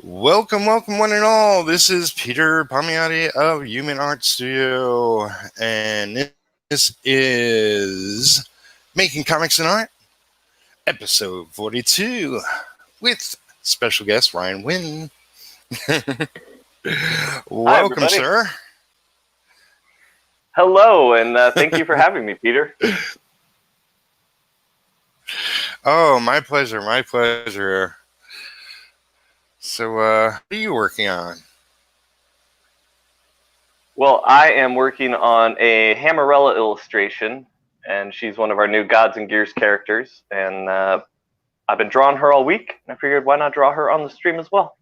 Welcome, one and all. This is Peter Palmiotti of Human Art Studio, and this is Making Comics and Art, episode 42, with special guest Ryan Winn. Welcome, sir. Hello, and thank you for having me, Peter. Oh, my pleasure, my pleasure. So, what are you working on? Well, I am working on a Hammerella illustration, and she's one of our new Gods and Gears characters, and I've been drawing her all week, and I figured why not draw her on the stream as well.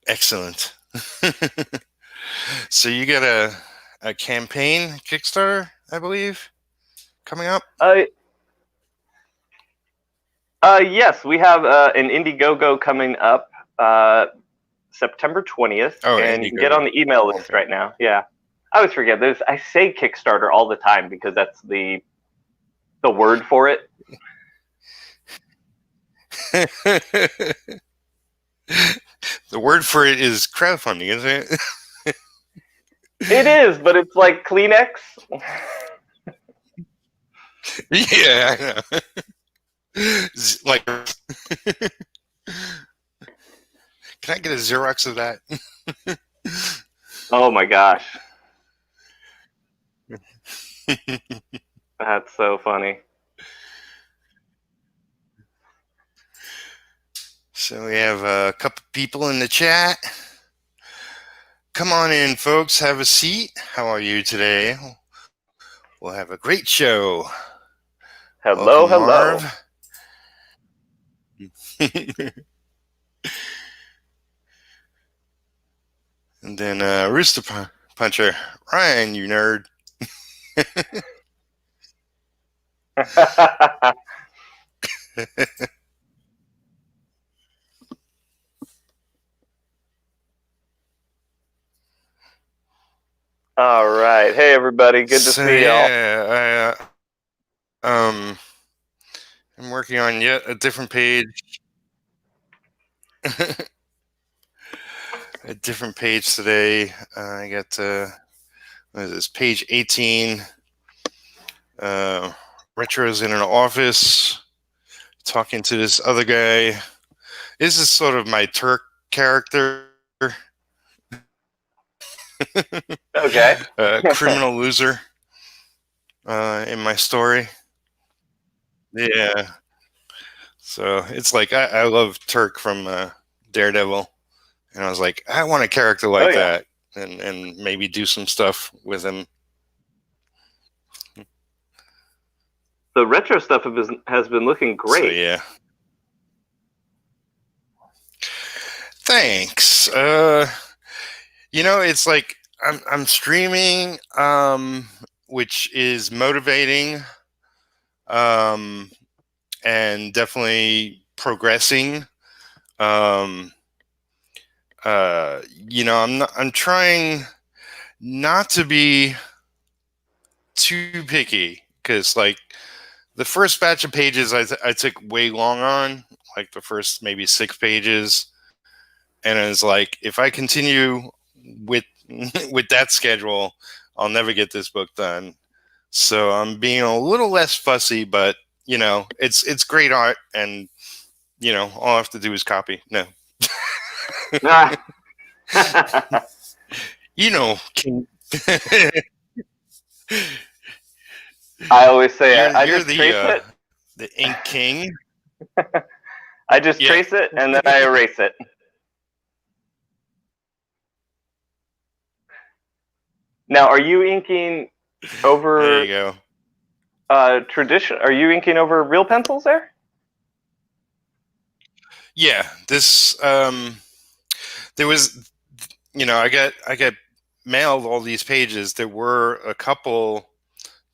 Excellent. So you got a campaign, Kickstarter, I believe, coming up? Yes, we have an Indiegogo coming up September 20th, and you can get on the email list right now. Yeah, I always forget. I say Kickstarter all the time because that's the word for it. The word for it is crowdfunding, isn't it? It is, but it's like Kleenex. Yeah, I know. Like, can I get a Xerox of that? Oh my gosh. That's so funny. So we have a couple people in the chat. Come on in, folks. Have a seat. How are you today? We'll have a great show. Hello, hello. And then Rooster Puncher, Ryan, you nerd. All right. Hey, everybody. Good to see y'all. Yeah, I'm working on yet a different page. A different page today. I got what is this, page 18. Retro's in an office talking to this other guy. This is sort of my Turk character. Okay. Criminal loser in my story. Yeah. So it's like I love Turk from Daredevil. And I was like, I want a character like that and maybe do some stuff with him. The retro stuff has been looking great. So, yeah. Thanks. It's like I'm streaming, which is motivating, and definitely progressing. I'm trying not to be too picky, because like the first batch of pages I took way long on, like the first maybe 6 pages. And it's like, if I continue with that schedule, I'll never get this book done. So I'm being a little less fussy, but it's great art, and all I have to do is copy. No. I always say I you're just trace it. The ink king. I just trace it and then I erase it. Now, are you inking over? There you go. Tradition? Are you inking over real pencils there? Yeah. This there was, I got mailed all these pages. There were a couple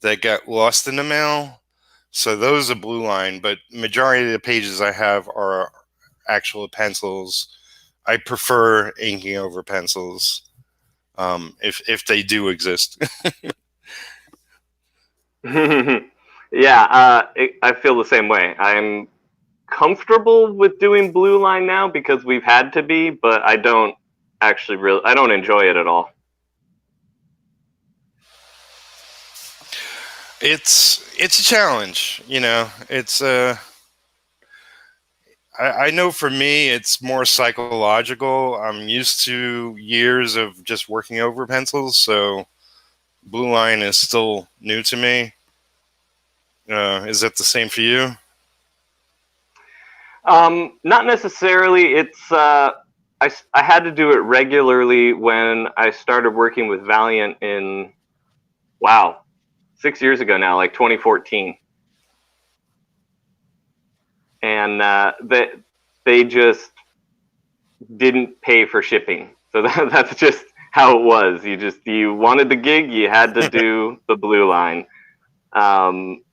that got lost in the mail, so those are blue line. But majority of the pages I have are actual pencils. I prefer inking over pencils. If they do exist. Yeah, I feel the same way. I'm comfortable with doing blue line now because we've had to be, but I don't I don't enjoy it at all. It's a challenge, you know. It's I know for me it's more psychological. I'm used to years of just working over pencils, so blue line is still new to me. Is that the same for you? Not necessarily. It's I had to do it regularly when I started working with Valiant in 6 years ago now, like 2014, and they just didn't pay for shipping, so that's just how it was. You wanted the gig, you had to do the blue line. And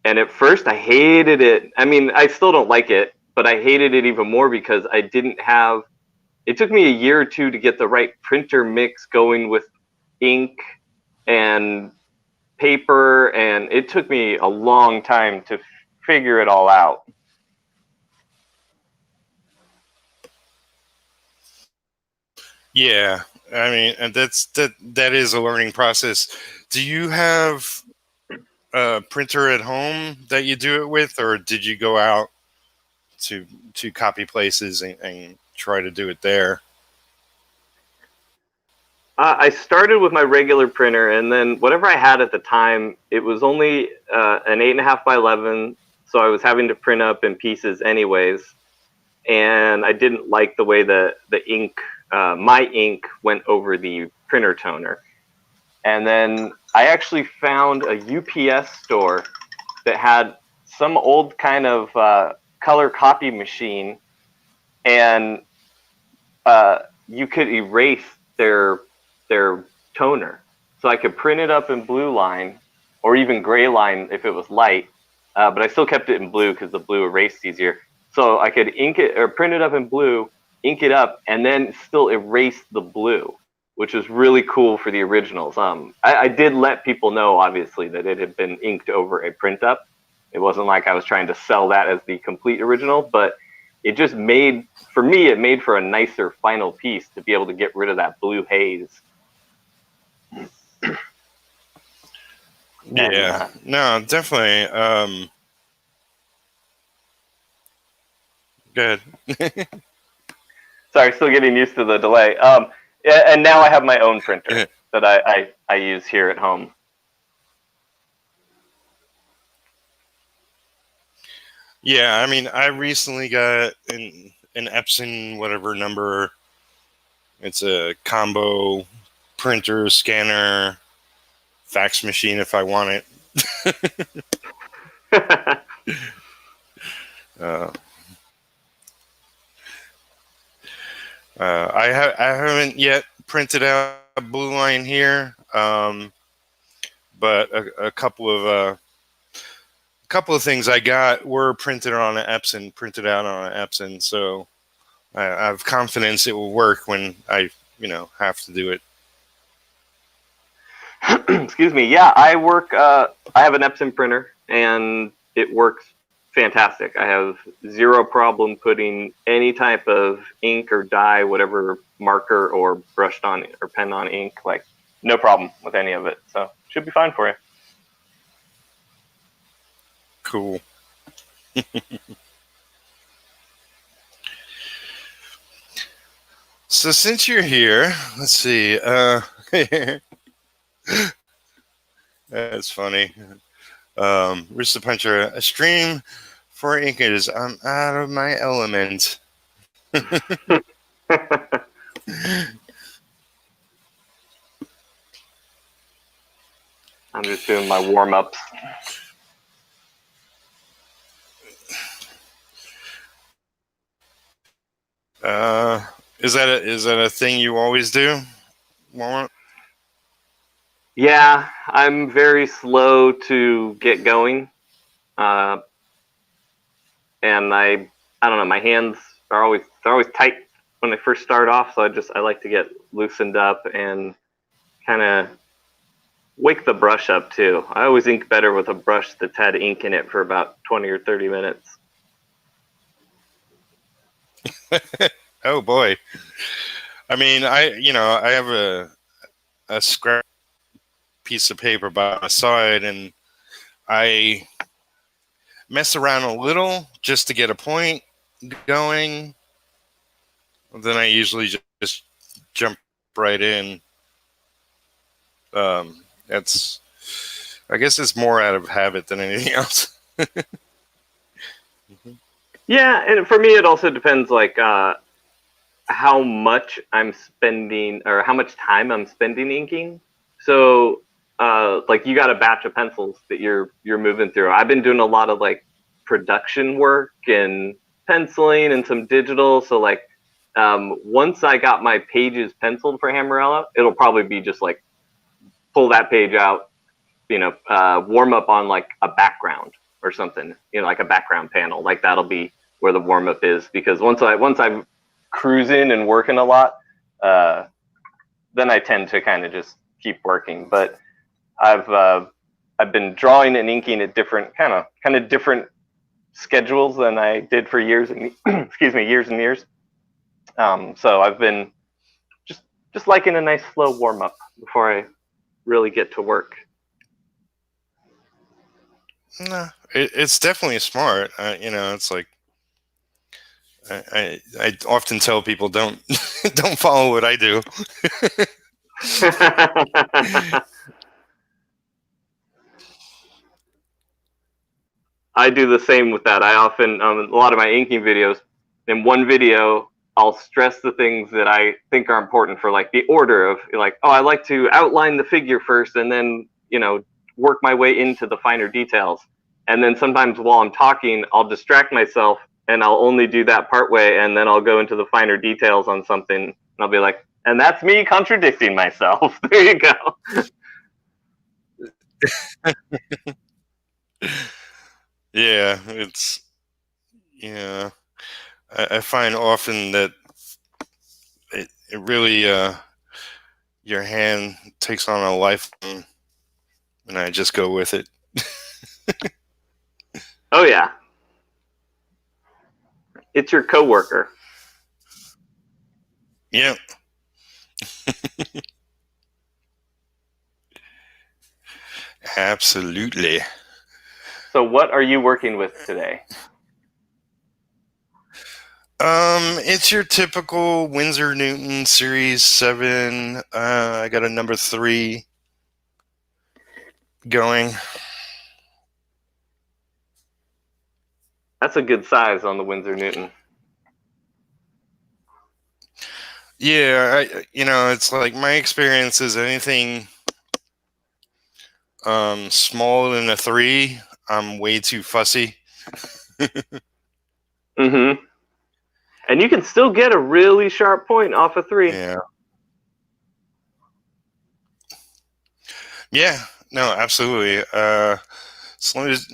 at first I hated it. I mean, I still don't like it, but I hated it even more because I didn't have, it took me a year or two to get the right printer mix going with ink and paper, and it took me a long time to figure it all out. Yeah, I mean, and that is a learning process. Do you have a printer at home that you do it with, or did you go out to copy places and try to do it there? I started with my regular printer, and then whatever I had at the time, it was only an 8.5 by 11, so I was having to print up in pieces anyways. And I didn't like the way the ink, my ink, went over the printer toner. And then I actually found a UPS store that had some old kind of color copy machine, and you could erase their toner. So I could print it up in blue line or even gray line if it was light, but I still kept it in blue because the blue erased easier. So I could ink it or print it up in blue, ink it up, and then still erase the blue, which is really cool for the originals. I did let people know, obviously, that it had been inked over a print up. It wasn't like I was trying to sell that as the complete original, but it just made, for me, it made for a nicer final piece to be able to get rid of that blue haze. Yeah, no, definitely. Go ahead. Sorry, still getting used to the delay. And now I have my own printer that I use here at home. Yeah, I mean, I recently got an Epson whatever number. It's a combo printer, scanner, fax machine if I want it. I haven't yet printed out a blue line here, but a couple of things I got were printed out on an Epson, so I have confidence it will work when I have to do it. Excuse me. Yeah, I have an Epson printer, and it works fantastic. I have zero problem putting any type of ink or dye, whatever marker or brushed on or pen on ink, like no problem with any of it. So should be fine for you. Cool. So since you're here, let's see. That's funny. Rooster Puncher, a stream for inkers. I'm out of my element. I'm just doing my warm-ups. Is that a thing you always do? Warm-up? Yeah, I'm very slow to get going, and I don't know. My hands are always tight when I first start off, so I like to get loosened up and kind of wake the brush up too. I always ink better with a brush that's had ink in it for about 20 or 30 minutes. Oh boy. I mean, I have a scrap piece of paper by my side, and I mess around a little just to get a point going. Then I usually just jump right in. That's, I guess it's more out of habit than anything else. Yeah, and for me, it also depends, like, how much I'm spending or how much time I'm spending inking. So, like, you got a batch of pencils that you're moving through. I've been doing a lot of like production work and penciling and some digital. So, like, once I got my pages penciled for Hammerella, it'll probably be just like pull that page out, warm up on like a background or something, like a background panel. Like that'll be where the warm up is, because once I'm cruising and working a lot, then I tend to kind of just keep working. But I've been drawing and inking at different kind of different schedules than I did for years and years and years. So I've been just liking a nice slow warm up before I really get to work. No, it's definitely smart. It's like I often tell people don't don't follow what I do. I do the same with that. I often, a lot of my inking videos, in one video, I'll stress the things that I think are important for like the order of like, oh, I like to outline the figure first and then, work my way into the finer details. And then sometimes while I'm talking, I'll distract myself and I'll only do that part way. And then I'll go into the finer details on something and I'll be like, and that's me contradicting myself. There you go. Yeah, I find often that it really your hand takes on a life, and I just go with it. Oh yeah, it's your coworker. Yep. Absolutely. So what are you working with today? It's your typical Winsor Newton Series 7. I got a number 3 going. That's a good size on the Winsor Newton. Yeah, it's like my experience is anything smaller than a 3, I'm way too fussy. Mm-hmm. And you can still get a really sharp point off a 3. Yeah. Yeah, no, absolutely. As long as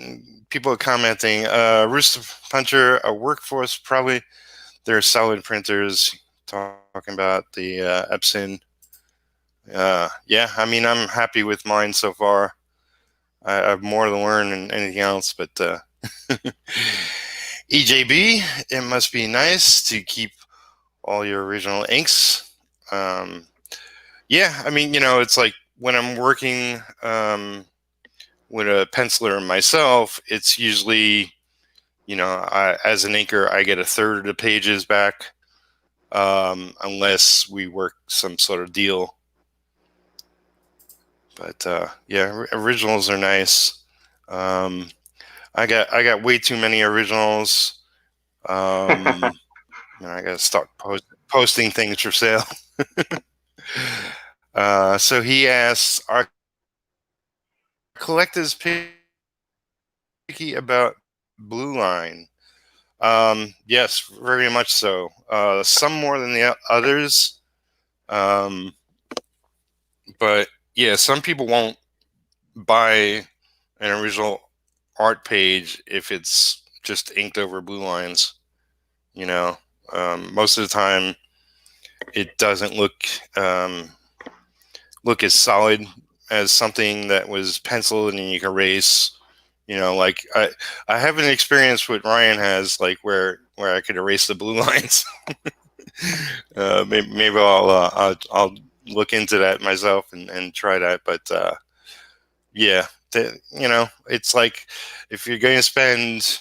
people are commenting, Rooster Puncher, a Workforce, probably they're solid printers. Talking about the Epson. Yeah, I mean, I'm happy with mine so far. I have more to learn than anything else, but EJB, it must be nice to keep all your original inks. Yeah, I mean, it's like when I'm working with a penciler myself, it's usually, as an inker, I get a third of the pages back, unless we work some sort of deal. But yeah, originals are nice. I got way too many originals. I got to start posting things for sale. So he asks, are collectors picky about Blue Line? Yes, very much so. Some more than the others. But yeah, some people won't buy an original art page if it's just inked over blue lines. Most of the time it doesn't look as solid as something that was penciled and you can erase You know, like I have an experience what Ryan has, like where I could erase the blue lines. Maybe I'll look into that myself and try that. But yeah, you know, it's like if you're going to spend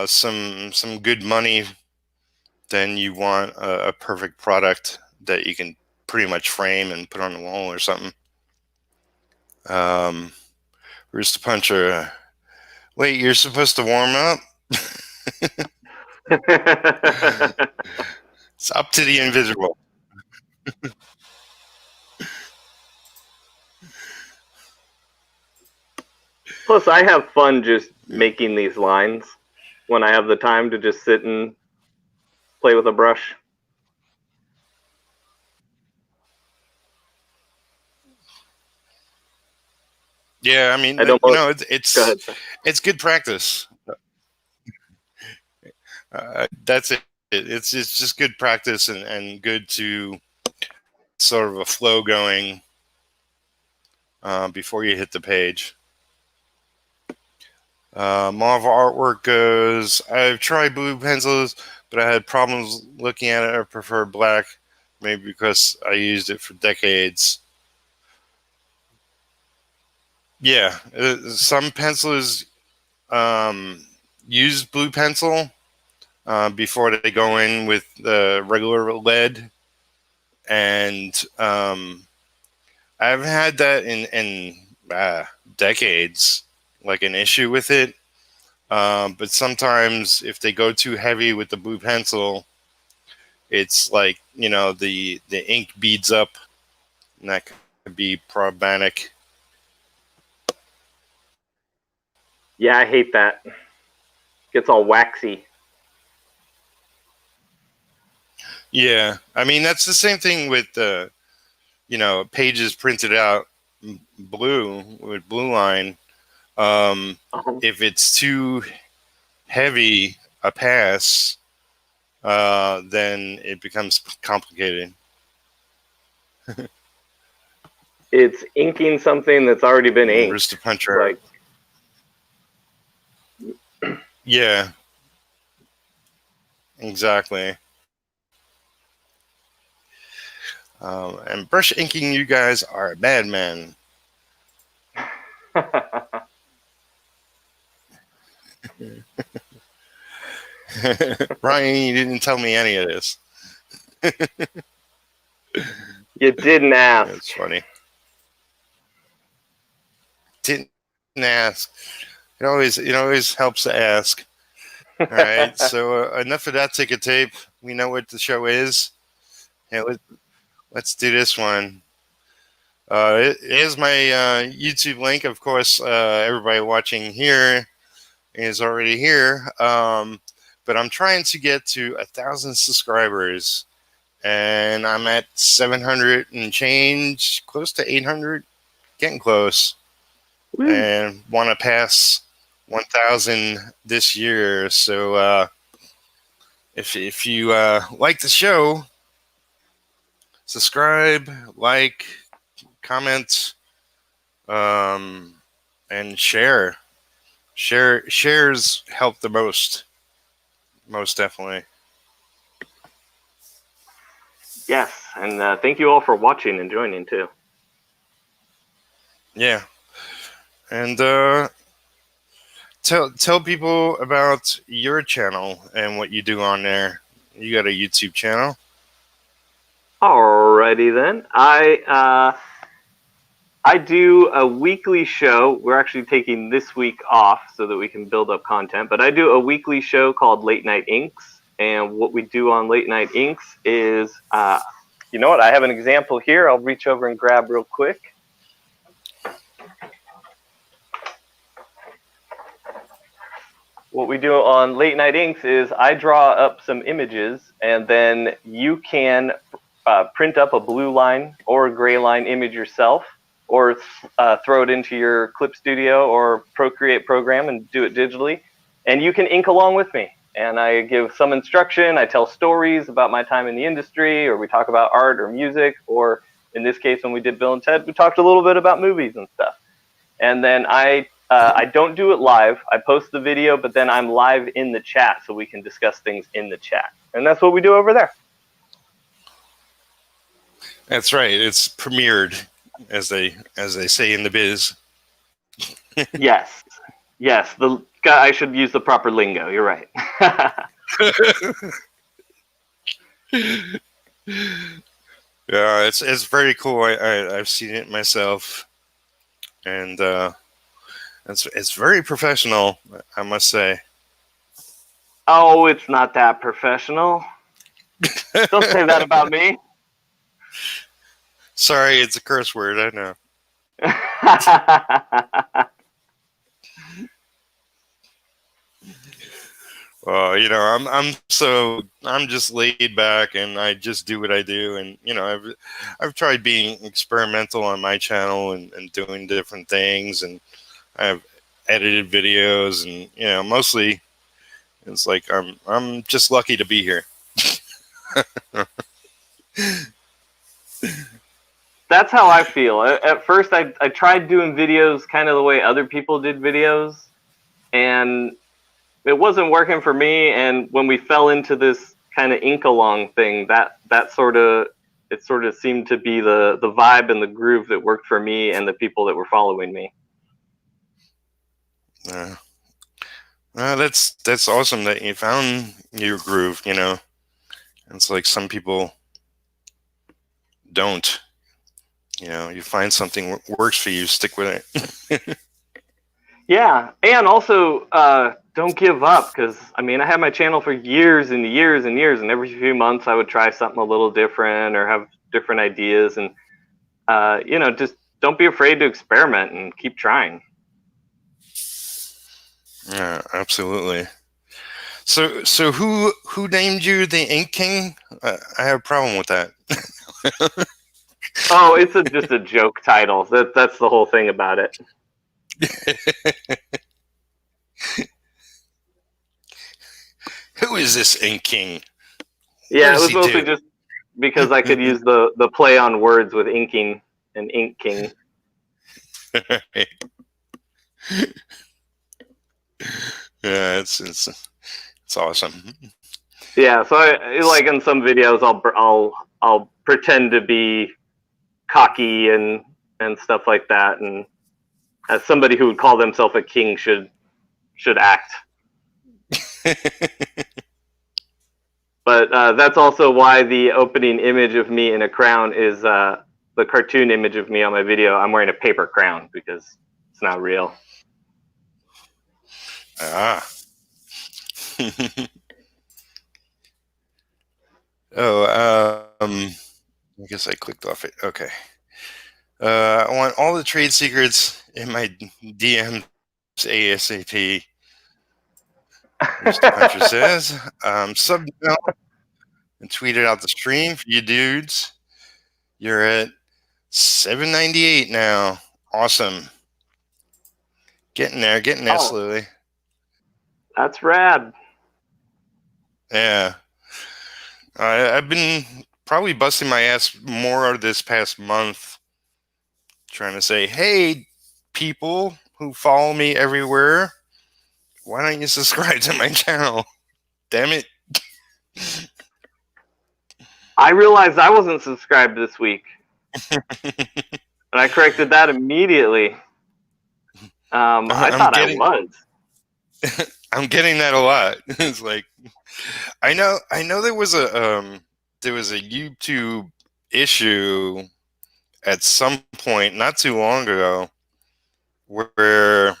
some good money, then you want a perfect product that you can pretty much frame and put on the wall or something. Rooster Puncher. Wait, you're supposed to warm up? It's up to the invisible. Plus, I have fun just making these lines when I have the time to just sit and play with a brush. Yeah, I mean, you know, it's good practice. That's it. It's just good practice and good to sort of a flow going before you hit the page. Marvel artwork goes, I've tried blue pencils, but I had problems looking at it. I prefer black, maybe because I used it for decades. Yeah, some pencils use blue pencil before they go in with the regular lead, and I've had that in decades, like an issue with it. But sometimes if they go too heavy with the blue pencil, it's like, you know, the ink beads up, and that could be problematic. Yeah, I hate that. Gets all waxy. Yeah, I mean, that's the same thing with you know, pages printed out blue with blue line. If it's too heavy a pass, then it becomes complicated. It's inking something that's already been inked. Rooster Puncher. Like, yeah, exactly. And brush inking, you guys are a madman. Ryan, you didn't tell me any of this. You didn't ask. That's funny. Didn't ask. It always helps to ask. All right, so enough of that ticker tape. We know what the show is. Yeah, let's do this one. Here's my YouTube link. Of course, everybody watching here is already here. But I'm trying to get to 1,000 subscribers, and I'm at 700 and change, close to 800, getting close. Woo. And want to pass 1,000 this year. So if you like the show, subscribe, like, comment, and share. Shares help the most definitely. Yes, and thank you all for watching and joining too. Yeah, and tell people about your channel and what you do on there. You got a YouTube channel. Alrighty then. I do a weekly show. We're actually taking this week off so that we can build up content. But I do a weekly show called Late Night Inks. And what we do on Late Night Inks is, you know what? I have an example here. I'll reach over and grab real quick. What we do on Late Night Inks is I draw up some images, and then you can print up a blue line or a gray line image yourself, or throw it into your Clip Studio or Procreate program and do it digitally. And you can ink along with me. And I give some instruction. I tell stories about my time in the industry, or we talk about art or music, or in this case, when we did Bill and Ted, we talked a little bit about movies and stuff. And then I I don't do it live. I post the video, but then I'm live in the chat so we can discuss things in the chat. And that's what we do over there. That's right. It's premiered, as they say in the biz. Yes. Yes. I should use the proper lingo. You're right. Yeah, it's very cool. I've seen it myself, and it's very professional, I must say. Oh, it's not that professional. Don't say that about me. Sorry, it's a curse word. I know. Well, you know, I'm just laid back, and I just do what I do, and you know, I've tried being experimental on my channel and doing different things, and I've edited videos, and you know, mostly it's like I'm just lucky to be here. That's how I feel. At first, I tried doing videos kind of the way other people did videos, and it wasn't working for me. And when we fell into this kind of ink-along thing, that sort of seemed to be the vibe and the groove that worked for me and the people that were following me. That's awesome that you found your groove. You know, it's like some people don't. You know, you find something that works for you, stick with it. Yeah, and also don't give up, because I mean, I had my channel for years and years and years, and every few months I would try something a little different or have different ideas, and you know, just don't be afraid to experiment and keep trying. Yeah, absolutely. So who named you the Ink King? I have a problem with that. Oh, it's just a joke title. That's the whole thing about it. Who is this Ink King? Yeah, it was mostly just because I could use the play on words with inking and Ink King. Yeah, it's awesome. Yeah, so I like in some videos I'll pretend to be cocky and stuff like that, and as somebody who would call themselves a king should act. But that's also why the opening image of me in a crown is the cartoon image of me on my video. I'm wearing a paper crown because it's not real. Ah. Oh, I guess I clicked off it. Okay. I want all the trade secrets in my DMs ASAP. Mr. Puncher says, sub now and tweeted out the stream for you dudes. You're at 798 now. Awesome. Getting there slowly. That's rad. Yeah. I've been probably busting my ass more this past month trying to say, hey, people who follow me everywhere, why don't you subscribe to my channel? Damn it. I realized I wasn't subscribed this week. And I corrected that immediately. I thought I was. I'm getting that a lot. It's like I know there was a YouTube issue at some point not too long ago where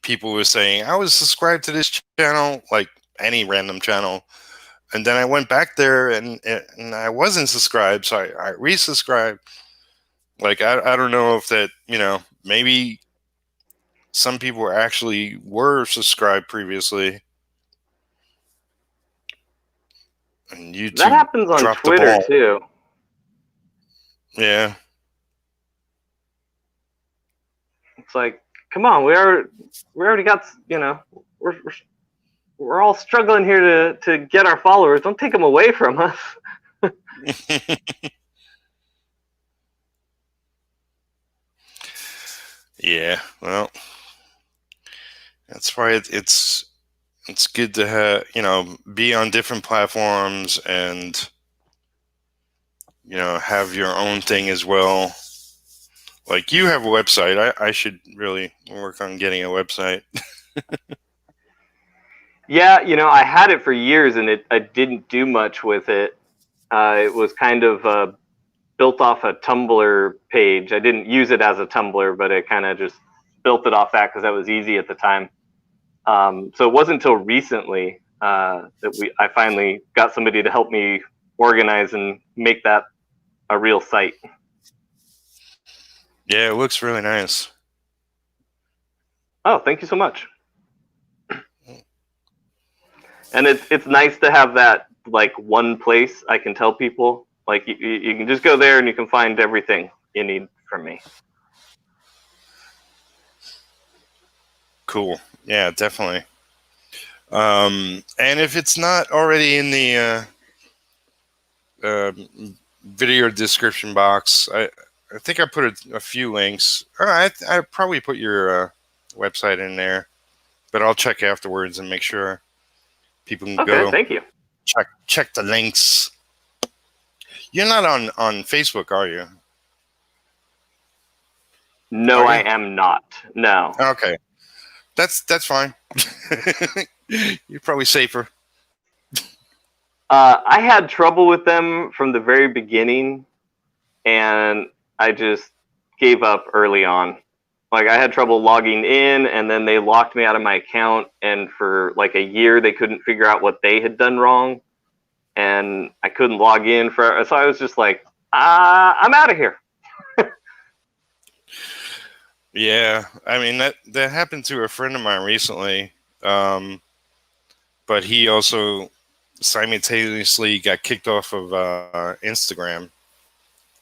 people were saying I was subscribed to this channel, like any random channel, and then I went back there and I wasn't subscribed, so I resubscribed. Like I don't know if that, you know, maybe some people actually were subscribed previously, and YouTube that happens on Twitter too. Yeah. It's like, come on, we already got, you know, we're all struggling here to get our followers. Don't take them away from us. Yeah, well, That's why it's good to have, be on different platforms and, have your own thing as well. Like, you have a website. I should really work on getting a website. Yeah, I had it for years and I didn't do much with it. It was kind of built off a Tumblr page. I didn't use it as a Tumblr, but it kind of just built it off that because that was easy at the time. So it wasn't until recently that I finally got somebody to help me organize and make that a real site. Yeah, it looks really nice. Oh, thank you so much. And it's nice to have that like one place I can tell people. Like you can just go there and you can find everything you need from me. Cool. Yeah, definitely. And if it's not already in the video description box, I think I put a few links. I probably put your website in there, but I'll check afterwards and make sure people can go. Okay, thank you. Check the links. You're not on Facebook, are you? No, I am not. No. Okay, that's fine. You're probably safer. I had trouble with them from the very beginning, and I just gave up early on. Like, I had trouble logging in, and then they locked me out of my account, and for like a year they couldn't figure out what they had done wrong, and I couldn't log in so I was just like, I'm out of here. Yeah, I mean that happened to a friend of mine recently, but he also simultaneously got kicked off of Instagram.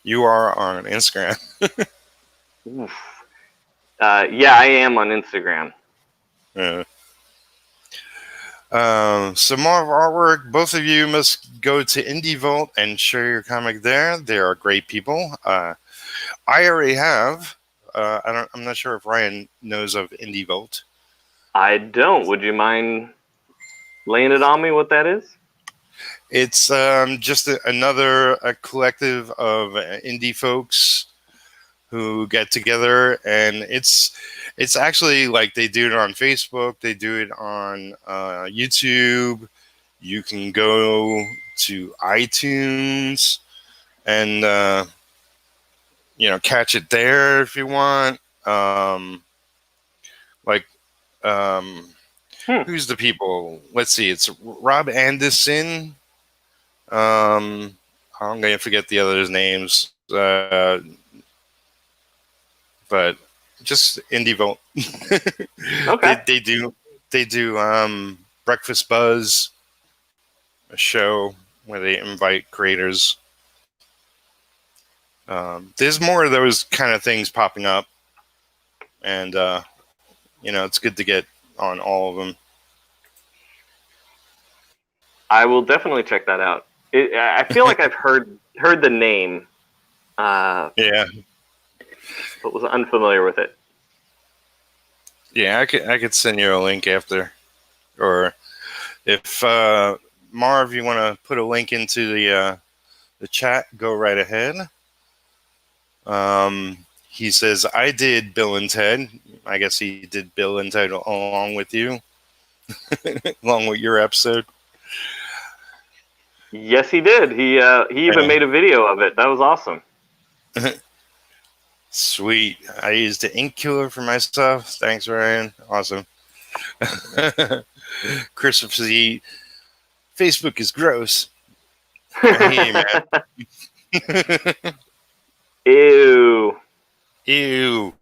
You are on Instagram. Yeah, I am on Instagram. Yeah. Some more artwork. Both of you must go to Indie Vault and share your comic there. They are great people. I already have. I'm not sure if Ryan knows of Indie Vault. I don't. Would you mind laying it on me what that is? It's just another collective of indie folks who get together, and it's actually like they do it on Facebook, they do it on YouTube. You can go to iTunes and catch it there if you want. Who's the people? Let's see. It's Rob Anderson. I'm gonna forget the others' names, but just Indie Vault. Okay. They do Breakfast Buzz, a show where they invite creators. There's more of those kind of things popping up, and it's good to get on all of them. I will definitely check that out. I feel like I've heard the name. Yeah, but was unfamiliar with it. Yeah, I could send you a link after, or if Marv, you want to put a link into the chat, go right ahead. He says, I did Bill and Ted. I guess he did Bill and Ted along with you, along with your episode. Yes, he did. He even made a video of it. That was awesome. Sweet. I used the ink killer for my stuff. Thanks, Ryan. Awesome. Christopher Z. Facebook is gross. Hey, man. Ew. Ew.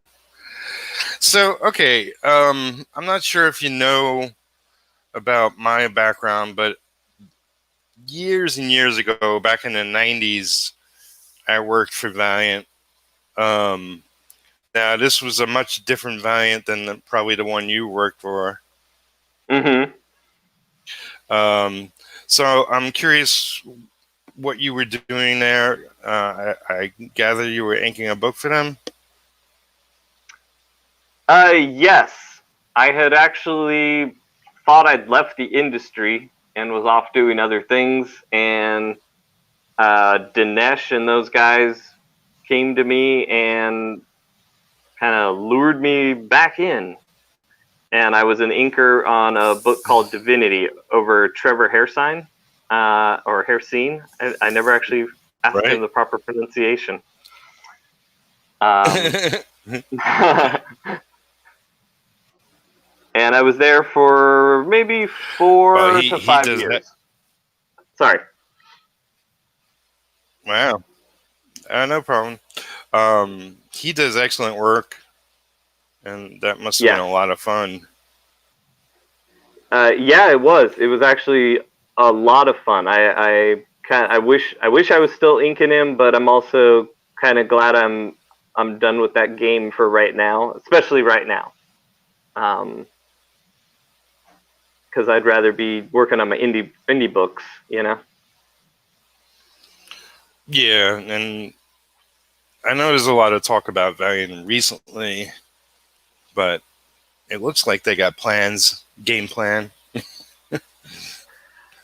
So, okay. I'm not sure if you know about my background, but years and years ago, back in the 90s, I worked for Valiant. Now, this was a much different Valiant than probably the one you worked for. Mm-hmm. So I'm curious what you were doing there. I gather you were inking a book for them? Yes. I had actually thought I'd left the industry and was off doing other things, and Dinesh and those guys came to me and kind of lured me back in. And I was an inker on a book called Divinity over Trevor Hairsine, or Hairsine. I never actually asked him the proper pronunciation. And I was there for maybe 4 to 5 years. Sorry. Wow. No problem. He does excellent work, and that must have been a lot of fun. Yeah, it was. It was actually a lot of fun. I wish I was still inking him, but I'm also kind of glad I'm done with that game for right now, especially right now. Because I'd rather be working on my indie books, you know. Yeah, and I know there's a lot of talk about Valiant recently, but it looks like they got game plan. Yeah,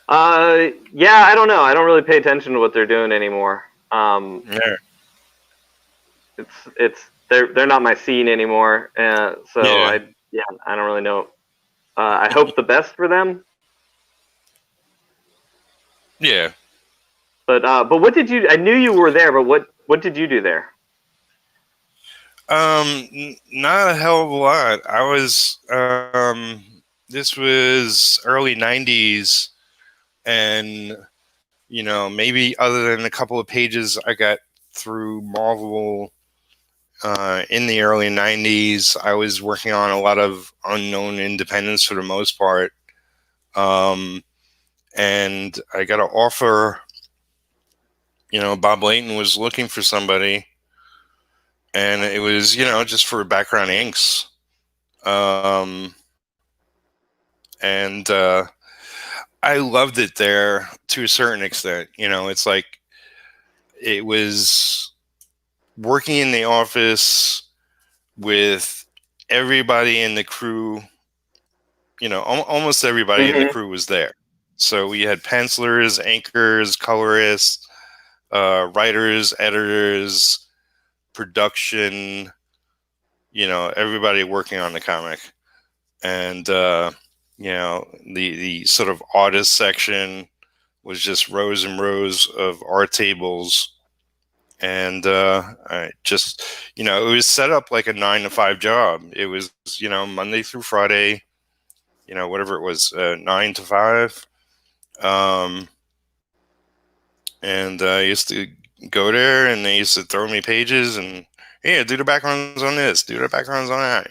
I don't know. I don't really pay attention to what they're doing anymore. Yeah. They're not my scene anymore. So I don't really know. I hope the best for them. Yeah. But what did you? I knew you were there, but what did you do there? Not a hell of a lot. I was this was early 90s, and maybe other than a couple of pages I got through Marvel in the early 90s, I was working on a lot of unknown independents for the most part. And I got an offer. Bob Layton was looking for somebody, and it was, just for background inks. And I loved it there to a certain extent. It's like it was working in the office with everybody in the crew. Almost everybody in the crew was there. So we had pencilers, inkers, colorists, writers, editors, production, everybody working on the comic. And, the sort of artist section was just rows and rows of art tables. And I just, it was set up like a 9-to-5 job. It was, Monday through Friday, whatever it was, 9 to 5. And I used to go there, and they used to throw me pages and, yeah, do the backgrounds on this, do the backgrounds on that.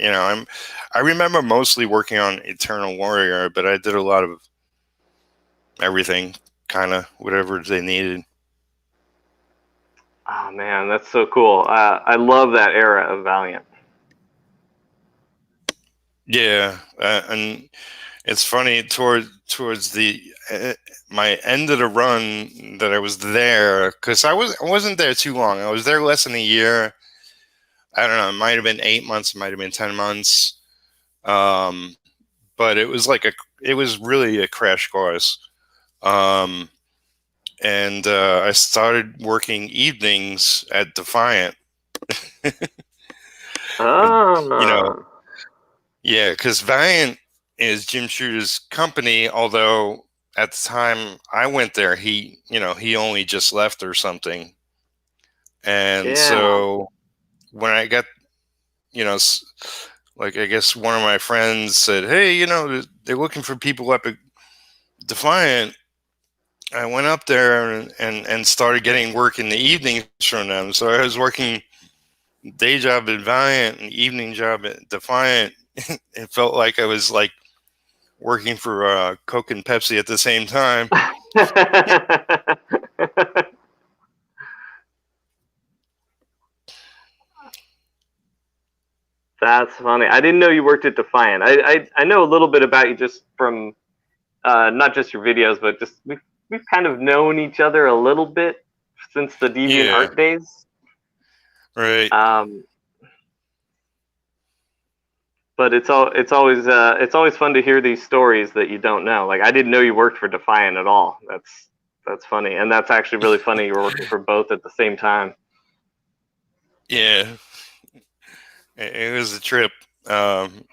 I remember mostly working on Eternal Warrior, but I did a lot of everything, kind of whatever they needed. Oh man, that's so cool. I love that era of Valiant. Yeah, and it's funny towards the my end of the run that I was there, because I wasn't there too long. I was there less than a year. I don't know. It might have been 8 months. It might have been 10 months. But it was it was really a crash course. And I started working evenings at Defiant. Yeah, because Valiant is Jim Shooter's company. Although at the time I went there, he only just left or something. And so when I got, I guess one of my friends said, "Hey, they're looking for people up at Defiant." I went up there and started getting work in the evenings from them. So I was working day job at Valiant and evening job at Defiant. It felt like I was working for Coke and Pepsi at the same time. That's funny. I didn't know you worked at Defiant. I know a little bit about you just from not just your videos, but just we've kind of known each other a little bit since the DeviantArt days. Right. But But it's always fun to hear these stories that you don't know. Like I didn't know you worked for Defiant at all. That's funny, and that's actually really funny. You're working for both at the same time. Yeah, it was a trip, and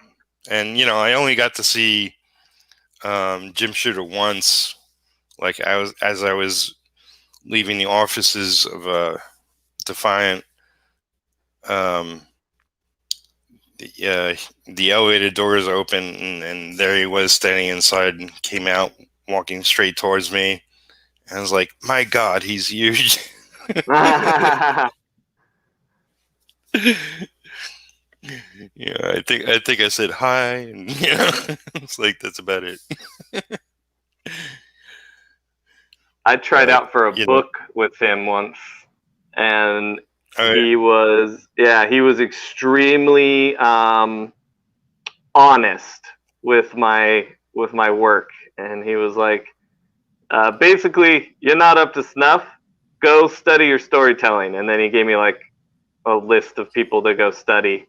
I only got to see Jim Shooter once. Like as I was leaving the offices of Defiant. The elevator doors open, and there he was standing inside and came out walking straight towards me. And I was like, my God, he's huge. I think I said hi, and it's like that's about it. I tried out for a book with him once, and he was extremely honest with my work, and he was like, basically, you're not up to snuff. Go study your storytelling, and then he gave me like a list of people to go study,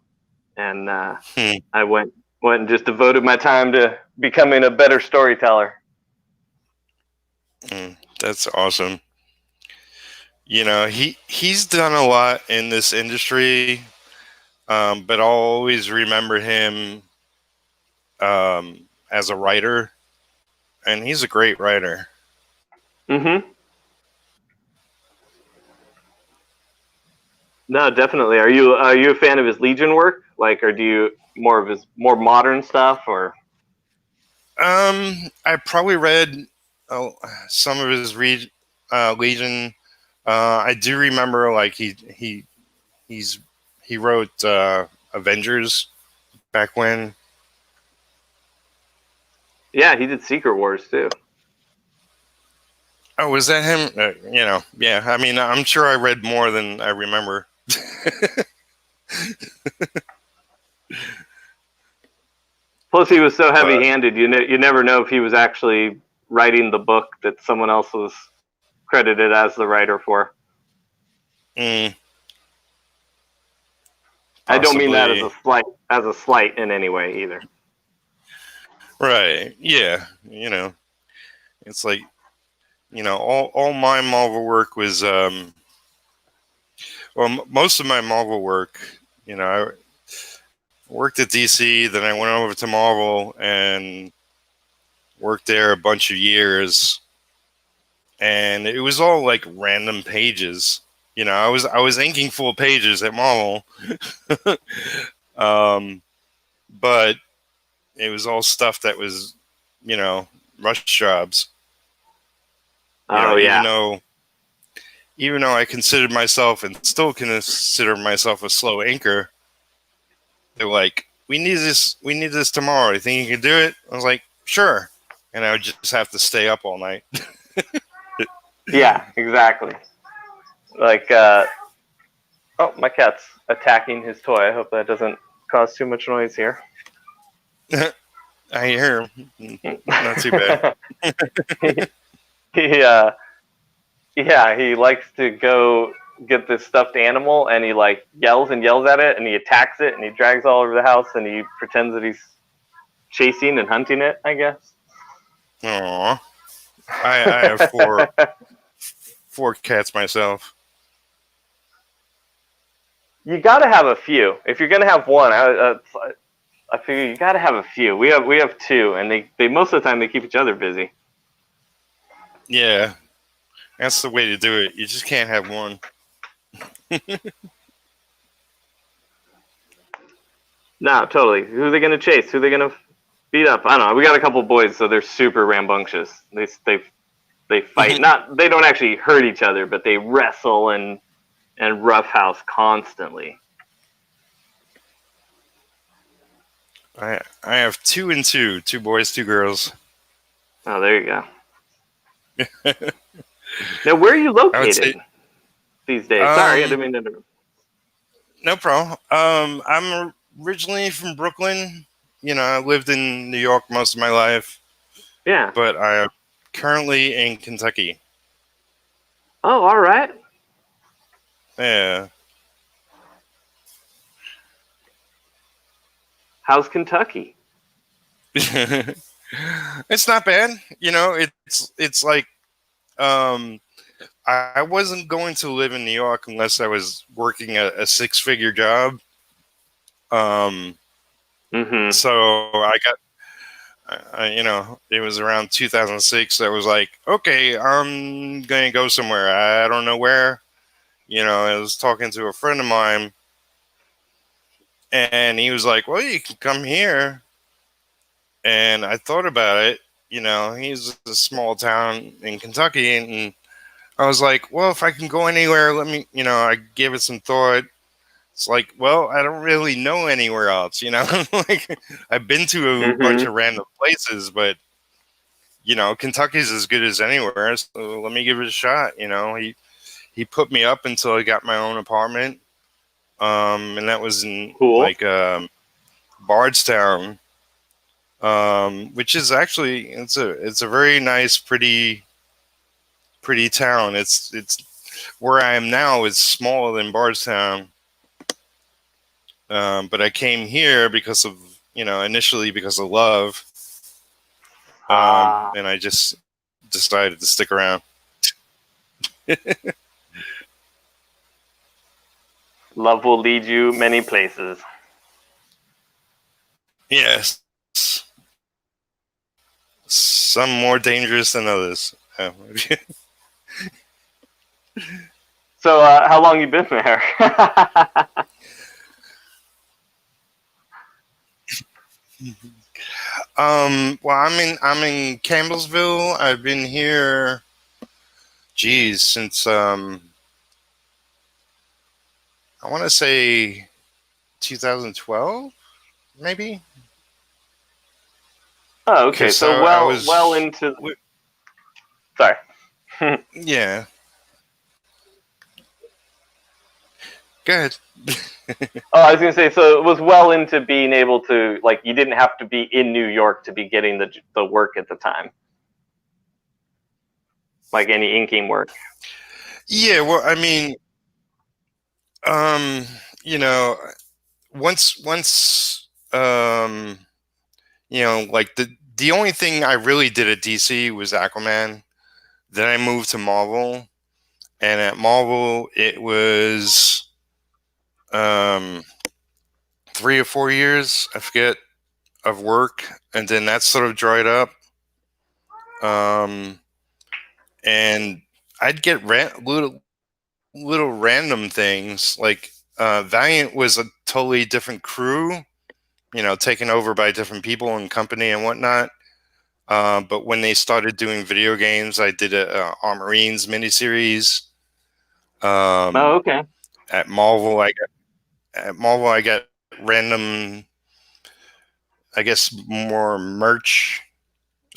and I went and just devoted my time to becoming a better storyteller. That's awesome. He's done a lot in this industry, but I'll always remember him as a writer, and he's a great writer. Mm-hmm. No, definitely. Are you a fan of his Legion work? Like, or do you more of his more modern stuff, or? I probably read some of his Legion. I do remember like he wrote Avengers back when. Yeah, he did Secret Wars too. Oh, was that him? Yeah. I mean, I'm sure I read more than I remember. Plus, he was so heavy-handed. You never know if he was actually writing the book that someone else was credited as the writer for. Possibly. I don't mean that as a slight in any way either. Right. Yeah. It's like, all my Marvel work was, most of my Marvel work, I worked at DC, then I went over to Marvel and worked there a bunch of years, and it was all like random pages. I was inking full pages at Marvel, but it was all stuff that was, rush jobs. Even though I considered myself and still consider myself a slow inker, they're like, we need this tomorrow. You think you can do it? I was like, sure. And I would just have to stay up all night. Yeah, exactly. Like, oh, my cat's attacking his toy. I hope that doesn't cause too much noise here. I hear him. Not too bad. He likes to go get this stuffed animal, and he like yells and yells at it, and he attacks it, and he drags all over the house, and he pretends that he's chasing and hunting it, I guess. Aww. I have four cats myself. You gotta have a few. If you're gonna have one, I figure you gotta have a few. We have two, and they most of the time they keep each other busy. Yeah, that's the way to do it. You just can't have one. No, totally. Who are they gonna chase? Who are they gonna beat up? I don't know. We got a couple boys, so they're super rambunctious. They fight. They don't actually hurt each other, but they wrestle and roughhouse constantly. I have 2 and 2 boys, 2 girls. Oh, there you go. Now, where are you located these days? Sorry, I didn't mean to interrupt. No problem. I'm originally from Brooklyn. I lived in New York most of my life. Yeah. But I am currently in Kentucky. Oh, all right. Yeah. How's Kentucky? It's not bad. It's like I wasn't going to live in New York unless I was working a 6-figure job. So I got, it was around 2006. I was like, okay, I'm going to go somewhere. I don't know where. I was talking to a friend of mine, and he was like, well, you can come here. And I thought about it. He's a small town in Kentucky, and I was like, well, if I can go anywhere, let me, I gave it some thought. It's like, well, I don't really know anywhere else, like I've been to a bunch of random places, but Kentucky's as good as anywhere. So let me give it a shot. He put me up until I got my own apartment. And that was in Bardstown, which is actually, it's a very nice, pretty town. It's where I am now is smaller than Bardstown. But I came here because of, initially because of love. And I just decided to stick around. Love will lead you many places. Yes. Some more dangerous than others. So, how long you been there? Well, I'm in Campbellsville. I've been here, since I want to say 2012, maybe. Oh, okay. So well into. Sorry. Yeah. Go ahead. I was going to say, so it was well into being able to, like, you didn't have to be in New York to be getting the work at the time. Like any inking work. Yeah, well, I mean, once, like the only thing I really did at DC was Aquaman. Then I moved to Marvel, and at Marvel it was 3 or 4 years, I forget, of work, and then that sort of dried up. And I'd get little random things like Valiant was a totally different crew, taken over by different people and company and whatnot. But when they started doing video games, I did a Marines miniseries. Okay. At Marvel, I got random, I guess, more merch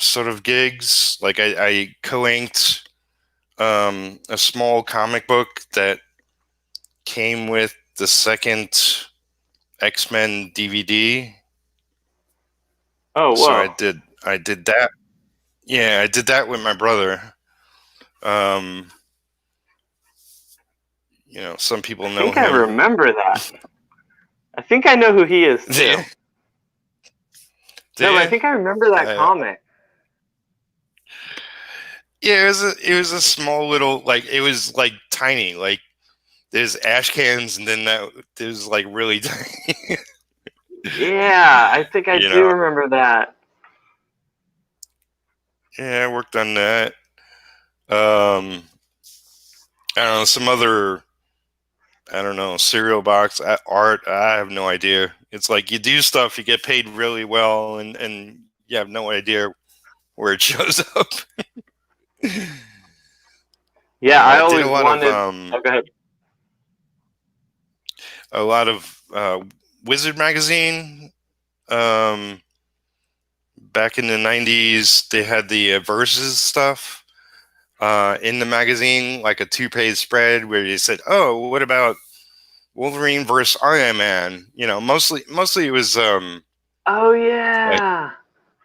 sort of gigs. Like I co-inked a small comic book that came with the second X-Men DVD. Oh, whoa. So I did that. Yeah, I did that with my brother. Some people know him. I think I remember that. I think I know who he is too. No, but I think I remember that comic. Yeah, it was a small little, like, it was like tiny, like there's ash cans, and then there's like really tiny. Yeah, I think I do remember that. Yeah, I worked on that. I don't know, some other, I don't know, cereal box art. I have no idea. It's like you do stuff, you get paid really well, and you have no idea where it shows up. Yeah, I always did a lot wanted. Of, go ahead. A lot of Wizard magazine. Back in the 90s, they had the versus stuff in the magazine, like a 2-page spread where you said, "Oh, what about Wolverine versus Iron Man?" Mostly it was oh yeah,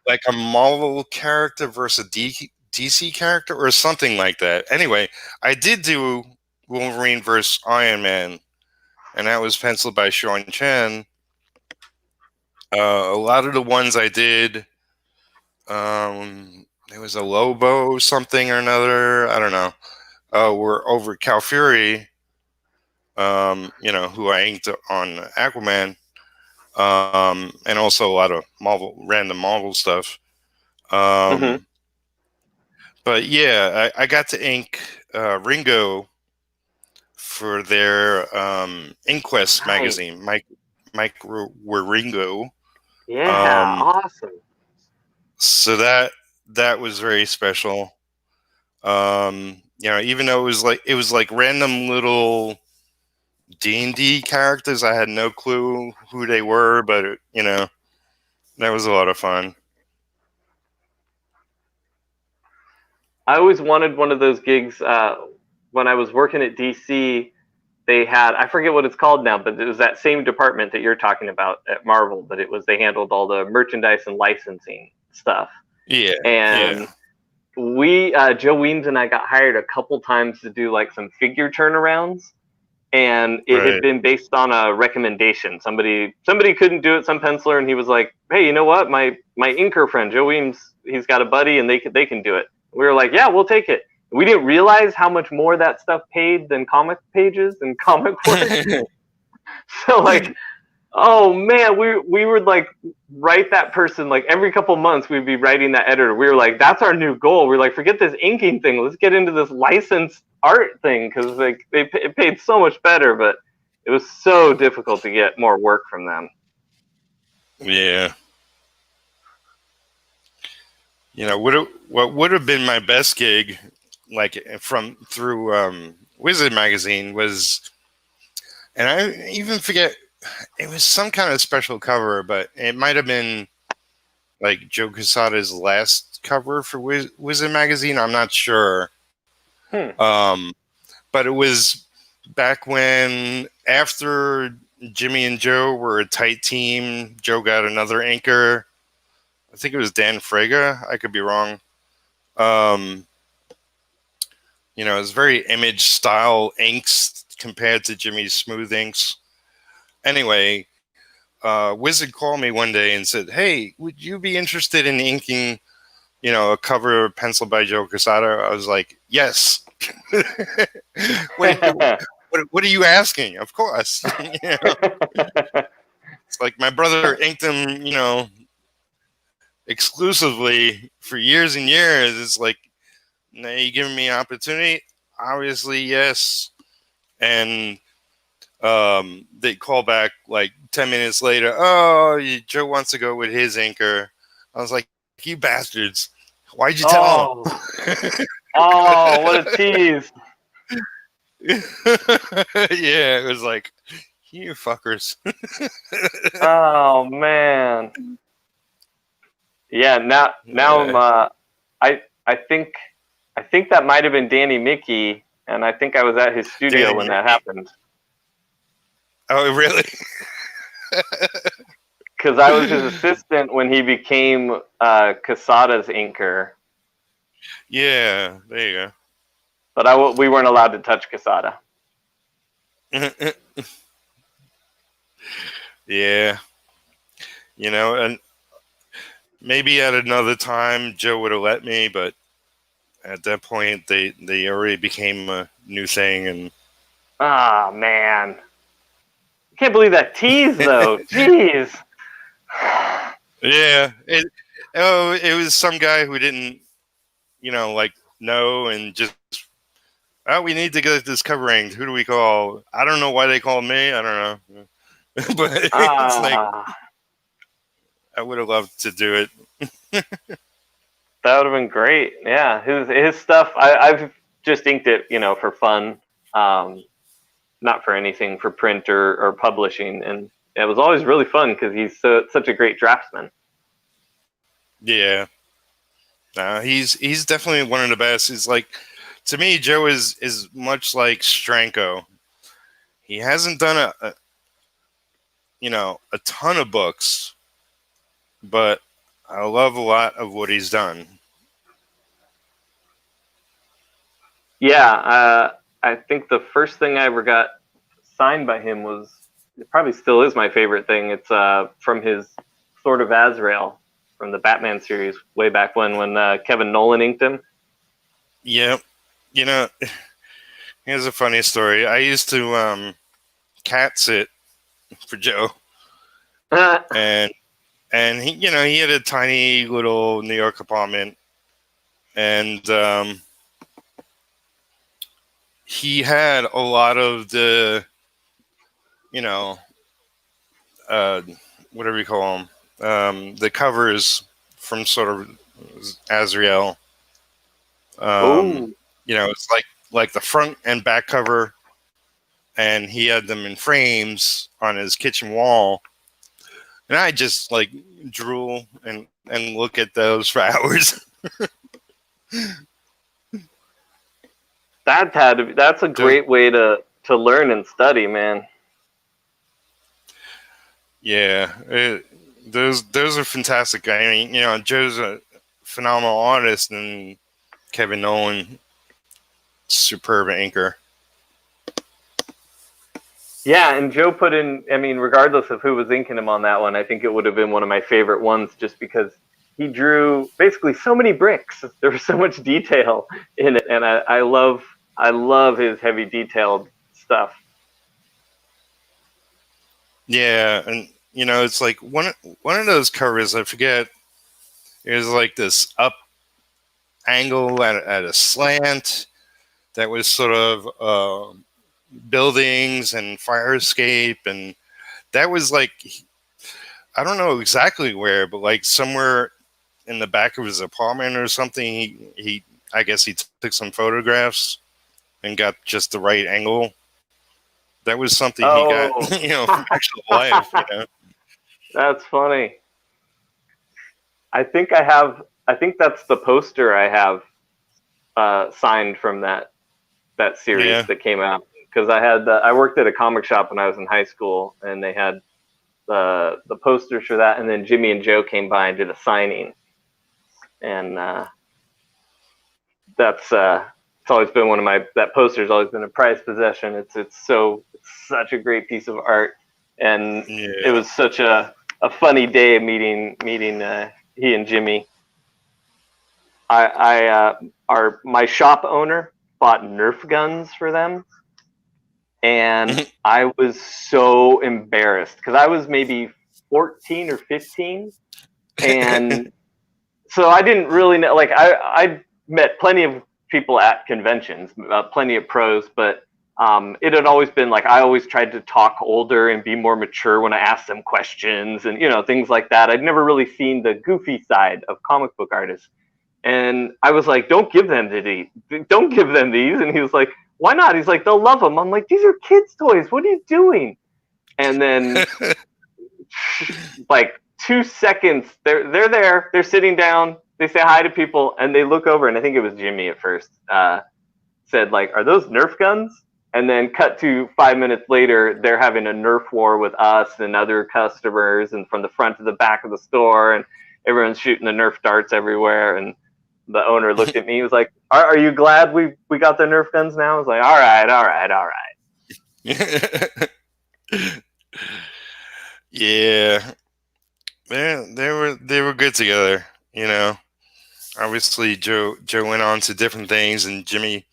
like a Marvel character versus a DC character or something like that. Anyway, I did do Wolverine versus Iron Man, and that was penciled by Sean Chen. A lot of the ones I did, there was a Lobo something or another, I don't know, were over Cal Fury, who I inked on Aquaman, and also a lot of random Marvel stuff. But yeah, I got to ink Ringo for their Inquest magazine, Mike Waringo. Yeah, awesome. So that was very special. Even though it was like random little D&D characters, I had no clue who they were, but that was a lot of fun. I always wanted one of those gigs. When I was working at DC, they had, I forget what it's called now, but it was that same department that you're talking about at Marvel, but they handled all the merchandise and licensing stuff. Yeah. And Joe Weems and I got hired a couple times to do like some figure turnarounds. And it had been based on a recommendation. Somebody couldn't do it, some penciler, and he was like, "Hey, you know what? My inker friend Joe Weems, he's got a buddy, and they can do it." We were like, "Yeah, we'll take it." We didn't realize how much more that stuff paid than comic pages and comic work. So like, oh man, we would like write that person like every couple months. We'd be writing that editor. We were like, that's our new goal. We're like, forget this inking thing. Let's get into this licensed art thing because like it paid so much better, but it was so difficult to get more work from them. Yeah. What would have been my best gig, like through Wizard magazine was, and I even forget, it was some kind of special cover, but it might have been like Joe Quesada's last cover for Wizard magazine. I'm not sure. But it was back when, after Jimmy and Joe were a tight team, Joe got another anchor. I think it was Dan Fraga. I could be wrong. It was very image style inks compared to Jimmy's smooth inks. Anyway, Wizard called me one day and said, "Hey, would you be interested in inking, a cover pencil by Joe Quesada?" I was like, "Yes." What are you asking? Of course. It's like my brother inked them, exclusively for years and years. It's like, now you giving me an opportunity? Obviously, yes. And they call back like 10 minutes later. "Oh, Joe wants to go with his inker." I was like, "You bastards. Why'd you tell him?" Oh, what a tease. Yeah, it was like, you fuckers. Oh man. Yeah, now I think that might have been Danny Mickey, and I think I was at his studio when that happened. Oh, really? Because I was his assistant when he became Quesada's inker. Yeah, there you go. But we weren't allowed to touch Quesada. Yeah. And maybe at another time Joe would have let me, but at that point they already became a new thing. And ah, man, I can't believe that tease though. Jeez. Yeah, it was some guy who didn't know, and just, "Oh, we need to get this cover inked. Who do we call?" I don't know why they called me. I don't know. But it's like, I would have loved to do it. That would have been great. Yeah, his stuff. I've just inked it, for fun, not for anything for print or publishing, and it was always really fun because he's such a great draftsman. Yeah, he's definitely one of the best. He's like, to me, Joe is much like Stranko. He hasn't done a ton of books, but I love a lot of what he's done. Yeah, I think the first thing I ever got signed by him it probably still is my favorite thing. It's from his Sword of Azrael from the Batman series way back when Kevin Nolan inked him. Yeah, here's a funny story. I used to cat sit for Joe, and he, he had a tiny little New York apartment, and he had a lot of the, whatever you call them, the covers from sort of Azrael. It's like the front and back cover, and he had them in frames on his kitchen wall. And I just like drool and look at those for hours. That's a great way to learn and study, man. Yeah, those are fantastic. I mean, Joe's a phenomenal artist, and Kevin Nolan, superb inker. Yeah, and Joe put in, I mean, regardless of who was inking him on that one, I think it would have been one of my favorite ones just because he drew basically so many bricks. There was so much detail in it, and I love his heavy detailed stuff. Yeah, and it's like one of those covers, I forget, it was like this up angle at a slant that was sort of buildings and fire escape, and that was like, I don't know exactly where, but like somewhere in the back of his apartment or something. He I guess he took some photographs and got just the right angle. That was something he got, from actual life. That's funny. I think that's the poster I have signed from that series that came out, because I worked at a comic shop when I was in high school, and they had the posters for that, and then Jimmy and Joe came by and did a signing, and it's always been that poster's always been a prized possession. It's such a great piece of art, and it was such a funny day meeting he and Jimmy. My shop owner bought Nerf guns for them, and I was so embarrassed because I was maybe 14 or 15, and so I didn't really know. Like I met plenty of people at conventions, plenty of pros, but it had always been like I always tried to talk older and be more mature when I asked them questions and things like that. I'd never really seen the goofy side of comic book artists. And I was like, don't give them these. And he was like, why not? He's like, they'll love them. I'm like, these are kids' toys. What are you doing? And then like 2 seconds, they're there. They're sitting down. They say hi to people, and they look over, and I think it was Jimmy at first, said, like, are those Nerf guns? And then cut to 5 minutes later, they're having a Nerf war with us and other customers, and from the front to the back of the store, and everyone's shooting the Nerf darts everywhere. And the owner looked at me. He was like, "Are you glad we got the Nerf guns now?" I was like, "All right." Yeah, they were good together. Obviously Joe went on to different things, and Jimmy,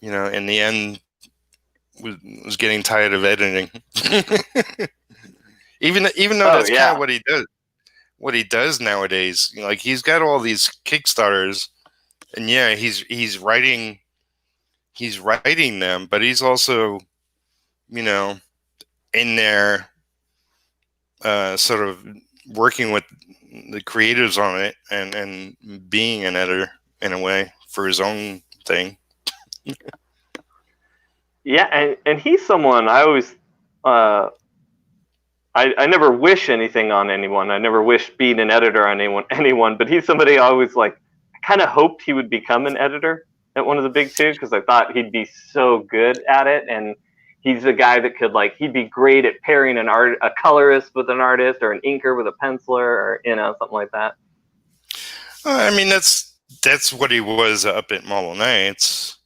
in the end, was getting tired of editing. even though that's kind of what he does. What he does nowadays, like he's got all these Kickstarters, and he's writing them, but he's also, in there, sort of working with the creatives on it and being an editor in a way for his own thing. Yeah, and he's someone I always I never wish anything on anyone. I never wish being an editor on anyone, but he's somebody I always I kind of hoped he would become an editor at one of the big two, because I thought he'd be so good at it, and he's a guy that could he'd be great at pairing a colorist with an artist, or an inker with a penciler, or something like that. I mean, that's what he was up at Marble Knights,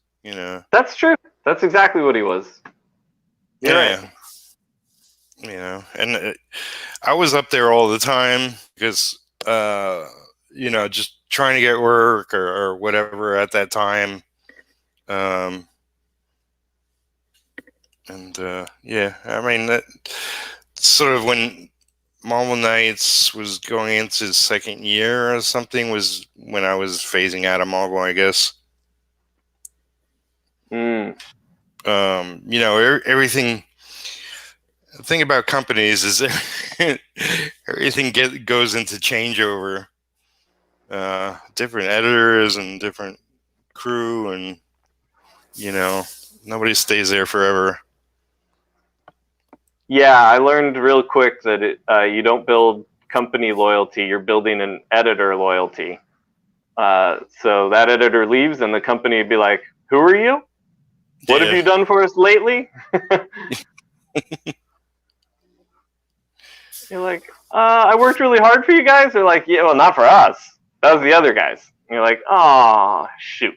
That's true. That's exactly what he was. You're right. And I was up there all the time, because just trying to get work or whatever at that time. I mean, that sort of when Marvel Knights was going into the second year or something was when I was phasing out of Marvel, I guess. Everything. The thing about companies is that everything goes into changeover. Different editors and different crew, and nobody stays there forever. Yeah, I learned real quick that you don't build company loyalty, you're building an editor loyalty. So that editor leaves and the company would be like, who are you? What have you done for us lately? You're like, I worked really hard for you guys. They're like, yeah, well, not for us. That was the other guys. And you're like, oh, shoot.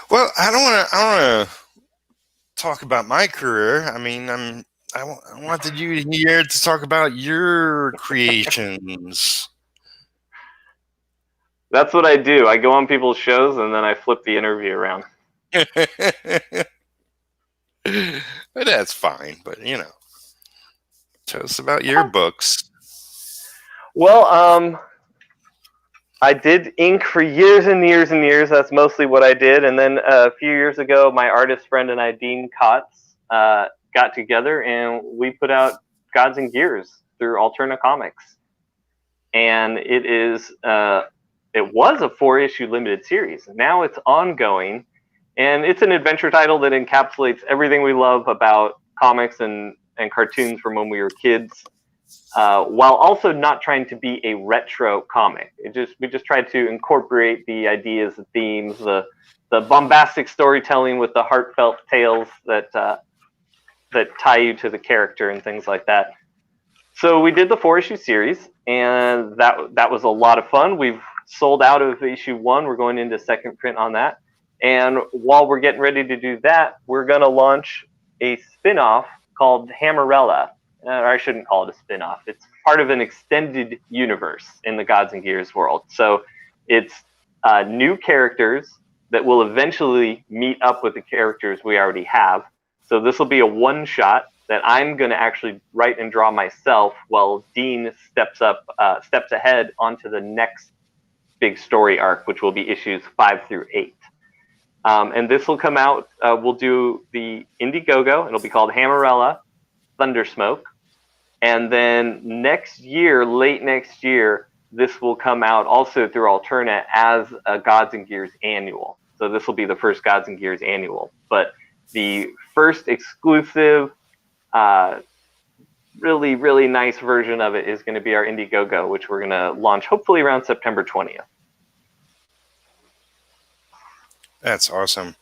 Well, I don't want to talk about my career. I mean, I wanted you here to talk about your creations. That's what I do. I go on people's shows and then I flip the interview around. That's fine, but tell us about your books. Well, I did ink for years and years and years. That's mostly what I did. And then a few years ago, my artist friend and I, Dean Kotz, got together and we put out Gods and Gears through Alterna Comics. And it was a 4-issue limited series. Now it's ongoing. And it's an adventure title that encapsulates everything we love about comics and cartoons from when we were kids. While also not trying to be a retro comic. We just tried to incorporate the ideas, the themes, the bombastic storytelling with the heartfelt tales that tie you to the character and things like that. So we did the 4-issue series, and that was a lot of fun. We've sold out of issue 1. We're going into second print on that. And while we're getting ready to do that, we're going to launch a spin-off called Hammerella. Or I shouldn't call it a spin-off. It's part of an extended universe in the Gods and Gears world. So it's new characters that will eventually meet up with the characters we already have. So this will be a one-shot that I'm going to actually write and draw myself while Dean steps ahead onto the next big story arc, which will be issues 5 through 8. And this will come out. We'll do the Indiegogo. It'll be called Hammerella Thundersmoke. And then late next year, this will come out also through Alterna as a Gods and Gears annual. So this will be the first Gods and Gears annual. But the first exclusive, really, really nice version of it is going to be our Indiegogo, which we're going to launch hopefully around September 20th. That's awesome.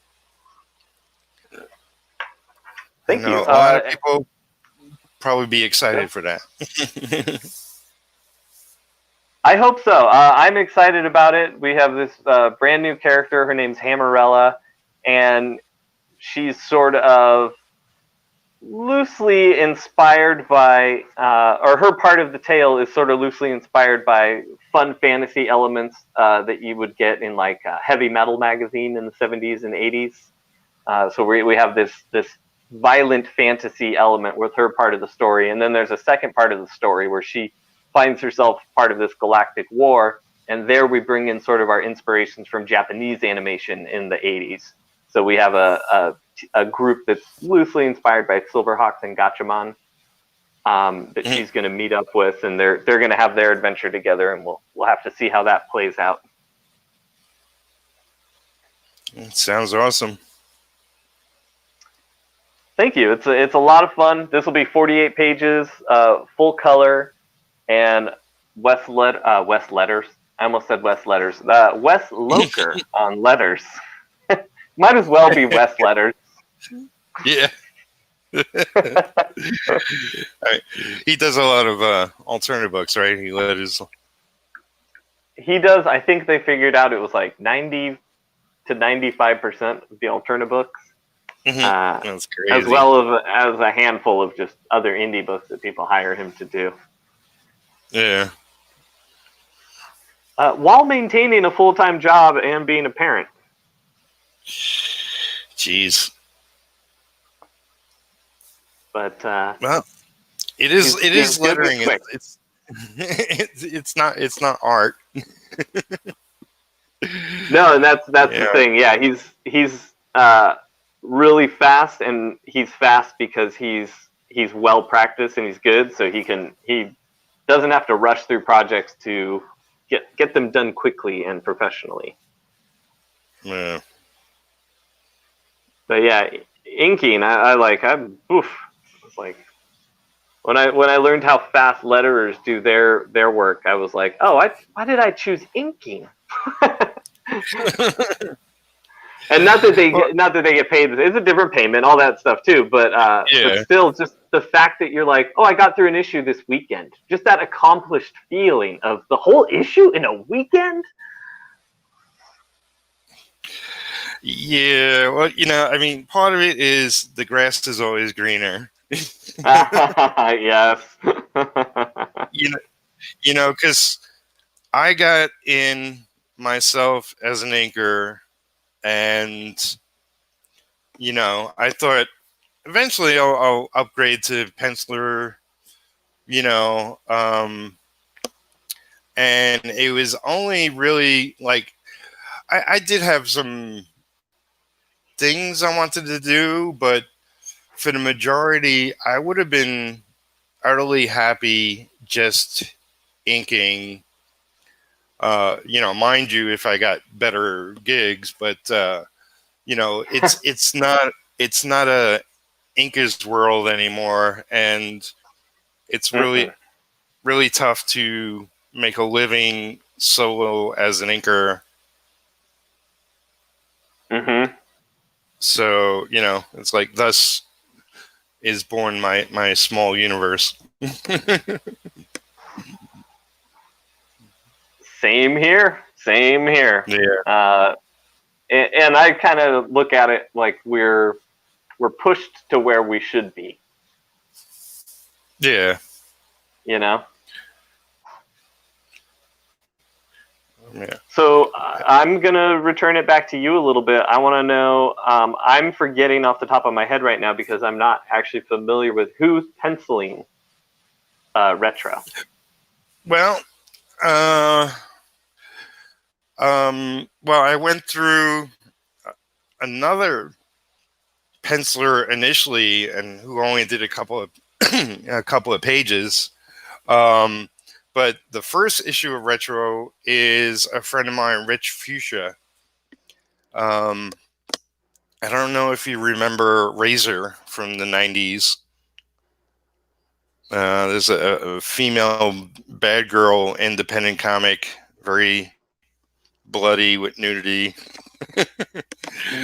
Thank you. A lot of people probably be excited for that. I hope so. I'm excited about it. We have this brand new character. Her name's Hammerella, and she's sort of loosely inspired by, or her part of the tale is sort of loosely inspired by fun fantasy elements that you would get in like a heavy metal magazine in the 70s and 80s. So we have this violent fantasy element with her part of the story, and then there's a second part of the story where she finds herself part of this galactic war, and there we bring in sort of our inspirations from Japanese animation in the 80s. So we have a group that's loosely inspired by Silverhawks and Gatchaman that she's going to meet up with, and they're going to have their adventure together, and we'll have to see how that plays out. It sounds awesome. Thank you. It's a lot of fun. This will be 48 pages, full color, and Wes Letters. I almost said Wes Letters. Wes Loker on letters. Might as well be Wes Letters. Yeah. He does a lot of alternative books, right? He does. I think they figured out it was like 90 to 95% of the alternative books. That's crazy. As well as a handful of just other indie books that people hire him to do. Yeah. While maintaining a full-time job and being a parent. Jeez. But well, it is lettering. It's not art. No, and that's the thing. Yeah, he's really fast, and he's fast because he's well practiced and he's good, so he doesn't have to rush through projects to get them done quickly and professionally. Yeah. But yeah, inking, I was like, when I learned how fast letterers do their work, I was like, oh, why did I choose inking? And not that they get paid. It's a different payment, all that stuff too. But still, just the fact that you're like, oh, I got through an issue this weekend. Just that accomplished feeling of the whole issue in a weekend. Yeah, well, I mean, part of it is the grass is always greener. Yes. Because I got in myself as an inker, and I thought eventually I'll upgrade to penciler, and it was only really like I did have some things I wanted to do, but for the majority, I would have been utterly happy just inking. Mind you, if I got better gigs, but it's not a inker's world anymore, and it's really really tough to make a living solo as an inker. So it's like thus is born my small universe. Same here. Yeah. And I kind of look at it like we're pushed to where we should be. Yeah. Yeah. So I'm going to return it back to you a little bit. I want to know, I'm forgetting off the top of my head right now because I'm not actually familiar with who's penciling Retro. Well, I went through another penciler initially, and who only did a couple of pages. But the first issue of Retro is a friend of mine, Rich Fuchsia. I don't know if you remember Razor from the 90s. There's a female bad girl independent comic, very bloody with nudity.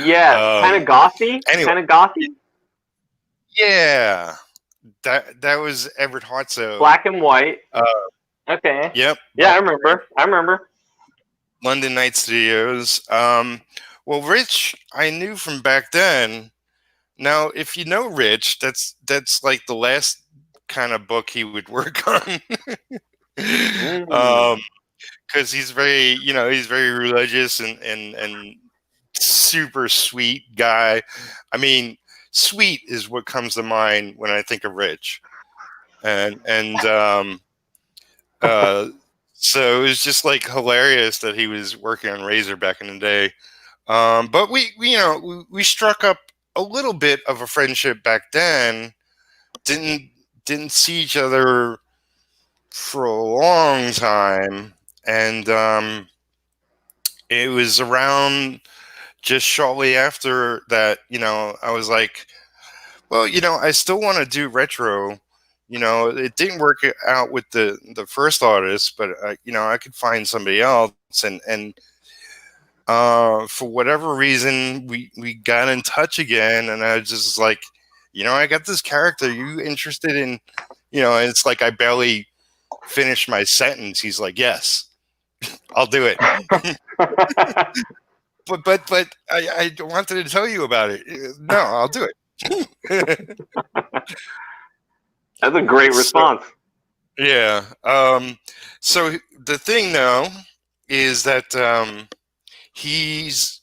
Yeah, kind of gothy. Anyway, kind of gothy. Yeah, that was Everett Hartsoe. Black and white. Okay. Yep. Yeah, I remember. London Night Studios. Well, Rich, I knew from back then. Now, if you know Rich, that's like the last kind of book he would work on. Because he's very, he's very religious and super sweet guy. I mean, sweet is what comes to mind when I think of Rich, and so it was just like hilarious that he was working on Razor back in the day. But we struck up a little bit of a friendship back then. Didn't see each other for a long time, and it was around just shortly after that, I was like, well, I still want to do Retro. It didn't work out with the first artist, but I could find somebody else, and for whatever reason, we got in touch again, and I was just like, I got this character. You interested in, and it's like I barely finished my sentence. He's like, yes, I'll do it. but I wanted to tell you about it. No, I'll do it. That's a great response. Yeah. So the thing though is that he's,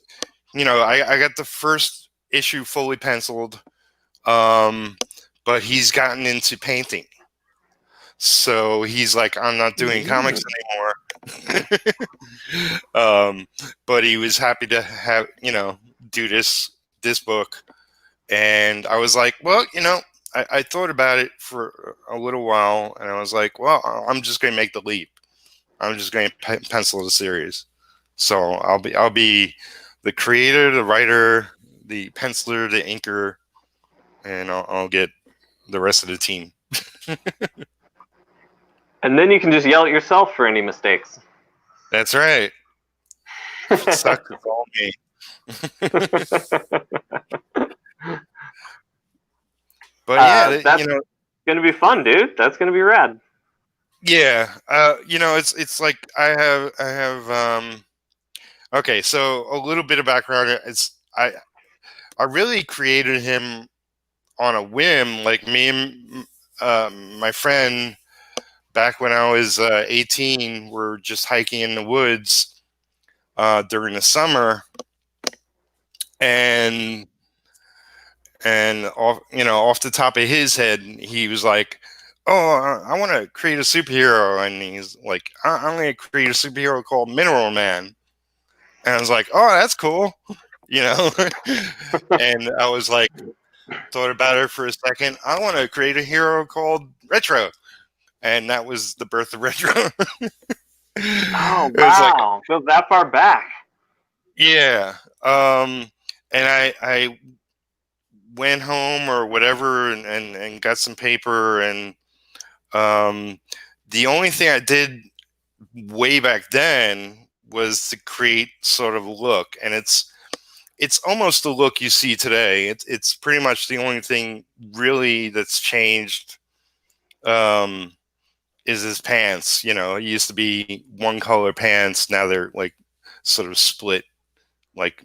I got the first issue fully penciled, but he's gotten into painting. So he's like, I'm not doing comics anymore. But he was happy to have, do this book. And I was like, well, I thought about it for a little while, and I was like, well, I'm just going to make the leap. I'm just going to pencil the series. So I'll be the creator, the writer, the penciler, the inker, and I'll get the rest of the team. And then you can just yell at yourself for any mistakes. That's right. If it sucks, it's all me. But yeah, that's gonna be fun, dude. That's gonna be rad. Yeah, it's like I have. Okay, so a little bit of background. I really created him on a whim. Like me and my friend back when I was 18, were just hiking in the woods during the summer, and off the top of his head, he was like, "Oh, I want to create a superhero," and he's like, "I'm going to create a superhero called Mineral Man." And I was like, "Oh, that's cool," And I was like, thought about it for a second. I want to create a hero called Retro, and that was the birth of Retro. Oh wow! Goes that far back. Yeah, and I went home or whatever and got some paper, and the only thing I did way back then was to create sort of a look, and it's almost the look you see today. It's pretty much the only thing really that's changed is his pants. It used to be one color pants, now they're like sort of split, like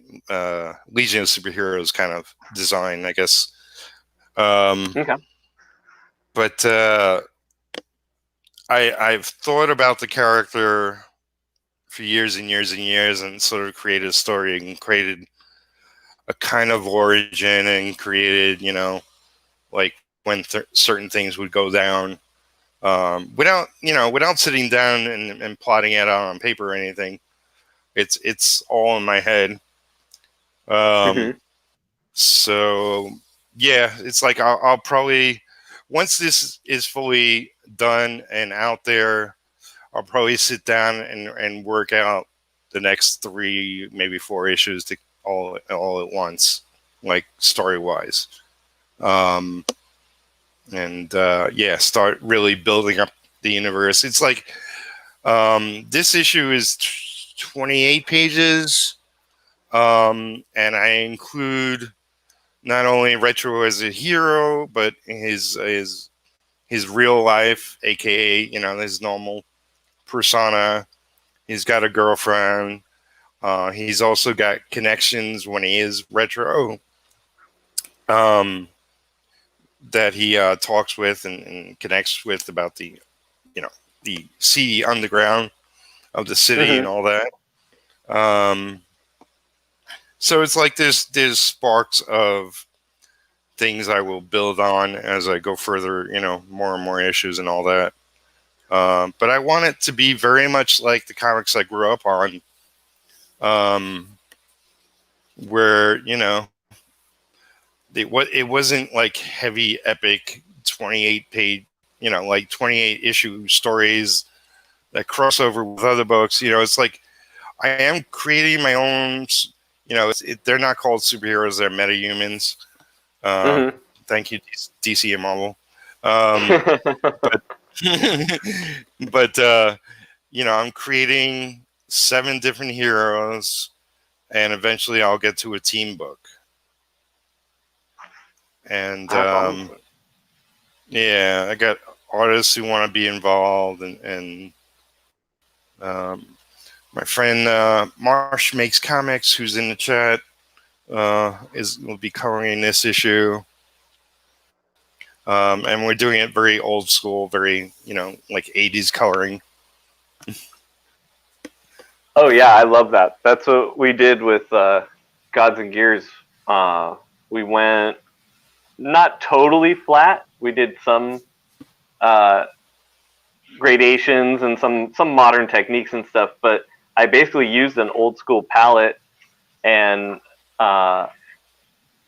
Legion of Superheroes kind of design, I guess. Okay. But I've thought about the character for years and years and years, and sort of created a story and created a kind of origin, and created, like when certain things would go down, without sitting down and plotting it out on paper or anything. It's all in my head. So yeah, it's like I'll probably, once this is fully done and out there, I'll probably sit down and work out the next 3, maybe 4 issues to all at once, like story wise, and start really building up the universe. It's like this issue is 28 pages, and I include not only Retro as a hero, but his real life, aka his normal persona. He's got a girlfriend. He's also got connections when he is Retro, that he talks with and connects with about the the seedy underground of the city and all that. So it's like there's sparks of things I will build on as I go further, more and more issues and all that. But I want it to be very much like the comics I grew up on, where it wasn't like heavy, epic 28-page, like 28 issue stories that cross over with other books. It's like I am creating my own. They're not called superheroes; they're metahumans. Thank you, DC and Marvel. But I'm creating 7 different heroes, and eventually I'll get to a team book. And I got artists who want to be involved, and My friend Marsh Makes Comics, who's in the chat, will be covering this issue. And we're doing it very old school, very, like 80s coloring. Oh yeah, I love that. That's what we did with Gods and Gears. We went not totally flat. We did some gradations and some modern techniques and stuff, but I basically used an old school palette, and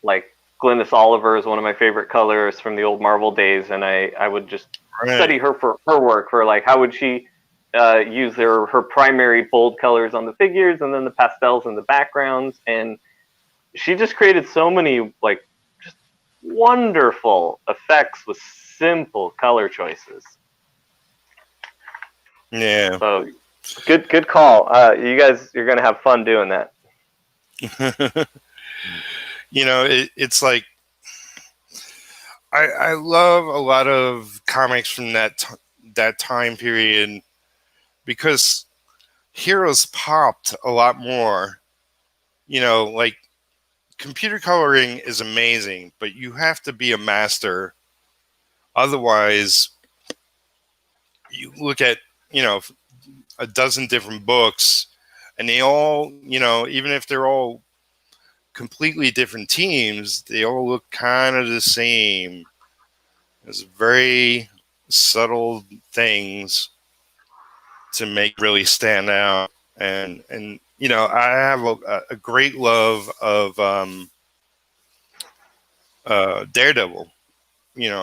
like Glynis Oliver is one of my favorite colors from the old Marvel days, and I would just study her for her work, for like how would she use her primary bold colors on the figures and then the pastels in the backgrounds, and she just created so many like just wonderful effects with simple color choices. Yeah. So good call. You guys, you're gonna have fun doing that. It's like I love a lot of comics from that time period because heroes popped a lot more. Like computer coloring is amazing, but you have to be a master. Otherwise, you look at, a dozen different books and they all, even if they're all completely different teams, they all look kind of the same. There's very subtle things to make really stand out. And I have a great love of Daredevil,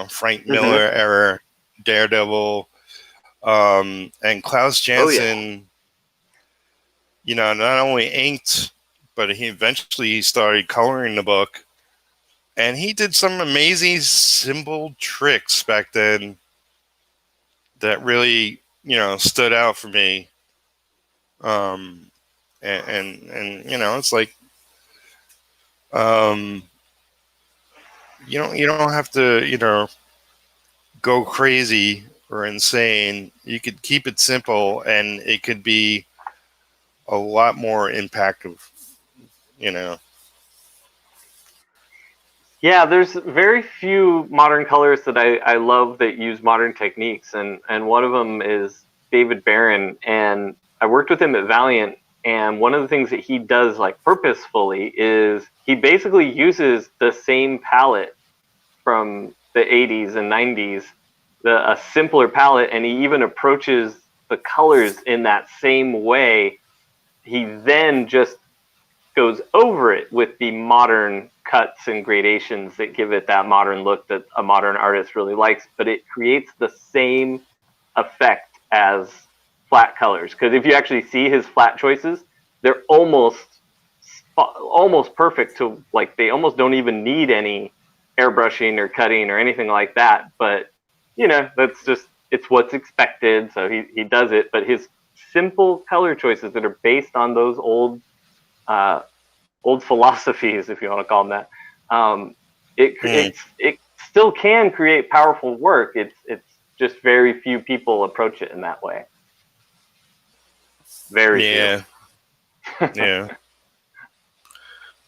Frank Miller era Daredevil, and Klaus Janson, not only inked, but he eventually started coloring the book. And he did some amazing, simple tricks back then that really, stood out for me. And it's like, you don't have to, go crazy or insane. You could keep it simple, and it could be a lot more impactful. Yeah, there's very few modern colors that I love that use modern techniques, and one of them is David Barron, and I worked with him at Valiant, and one of the things that he does like purposefully is he basically uses the same palette from the 80s and 90s, a simpler palette, and he even approaches the colors in that same way. He then just goes over it with the modern cuts and gradations that give it that modern look that a modern artist really likes, but it creates the same effect as flat colors. Because if you actually see his flat choices, they're almost perfect to, like, they almost don't even need any airbrushing or cutting or anything like that. But that's just, it's what's expected, so he does it. But his simple color choices that are based on those old philosophies, if you want to call them that, it still can create powerful work. It's just very few people approach it in that way. Very few. Yeah.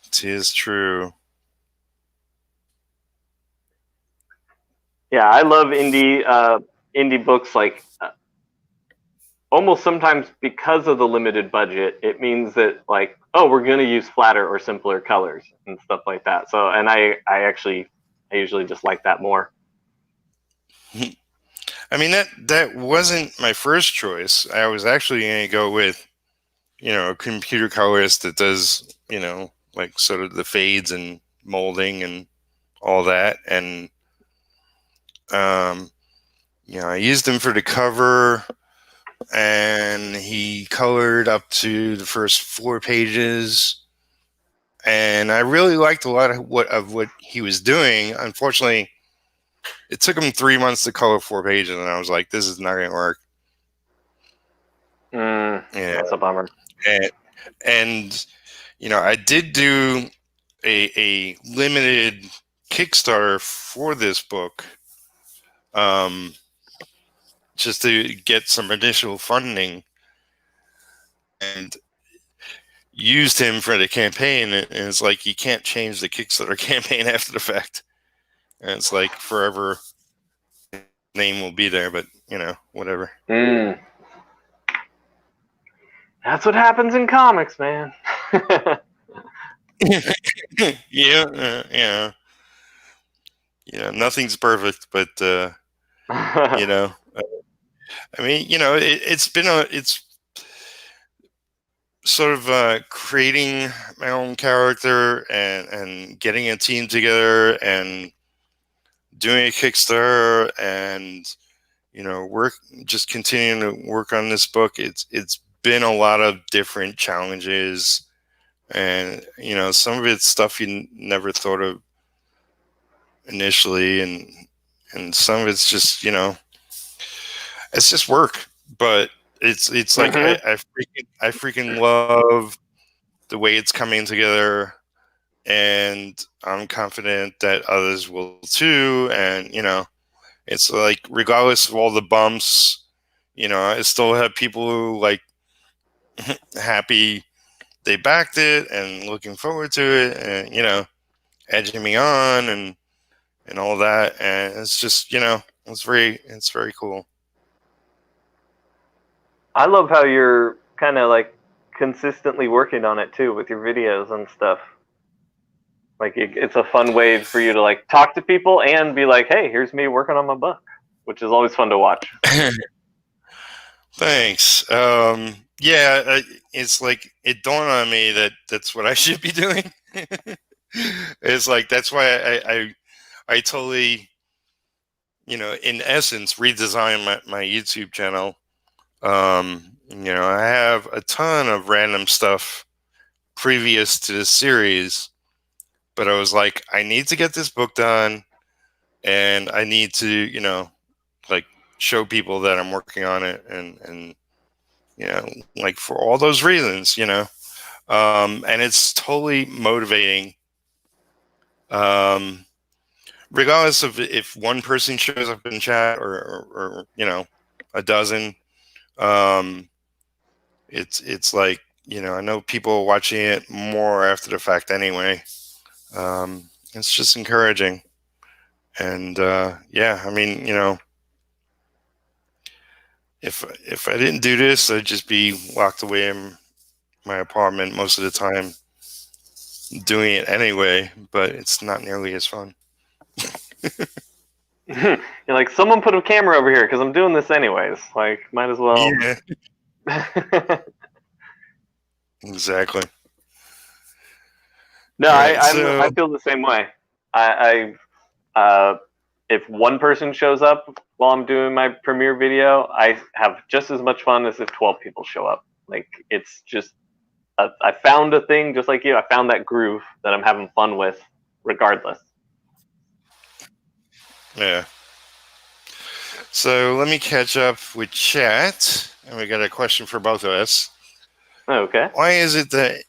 It is true. Yeah, I love indie books, like almost sometimes because of the limited budget, it means that, like, oh, we're going to use flatter or simpler colors and stuff like that. So, and I usually just like that more. I mean, that wasn't my first choice. I was actually going to go with, a computer colorist that does, like sort of the fades and molding and all that. And, I used him for the cover, and he colored up to the first 4 pages. And I really liked a lot of what he was doing. Unfortunately, it took him 3 months to color 4 pages, and I was like, this is not going to work. That's a bummer. And I did do a limited Kickstarter for this book, just to get some additional funding. and used him for the campaign, and it's like you can't change the Kickstarter campaign after the fact, and it's like forever name will be there, but whatever. That's what happens in comics, man. Yeah, nothing's perfect, but I mean, it's sort of creating my own character and getting a team together and doing a Kickstarter and just continuing to work on this book. It's been a lot of different challenges, and some of it's stuff you never thought of initially, and some of it's just it's just work, but it's like I freaking love the way it's coming together, and I'm confident that others will too. And it's like, regardless of all the bumps, I still have people who like happy they backed it and looking forward to it, and edging me on and all that, and it's just it's very cool. I love how you're kind of like consistently working on it too with your videos and stuff. Like it's a fun way for you to like talk to people and be like, hey, here's me working on my book, which is always fun to watch. Thanks. Yeah, it's like it dawned on me that that's what I should be doing. It's like that's why I totally, in essence, redesign my YouTube channel. I have a ton of random stuff previous to this series, but I was like, I need to get this book done, and I need to, like, show people that I'm working on it, and like, for all those reasons, and it's totally motivating. Regardless of if one person shows up in chat or a dozen, it's like, I know people are watching it more after the fact anyway. It's just encouraging. And yeah, I mean, if I didn't do this, I'd just be locked away in my apartment most of the time doing it anyway, but it's not nearly as fun. You're like, someone put a camera over here because I'm doing this anyways. Like, might as well. Yeah. Exactly. No, right, I feel the same way. If one person shows up while I'm doing my premiere video, I have just as much fun as if 12 people show up. Like, it's just, I found a thing just like you. I found that groove that I'm having fun with, regardless. Yeah. So let me catch up with chat, and we got a question for both of us. Okay. Why is it that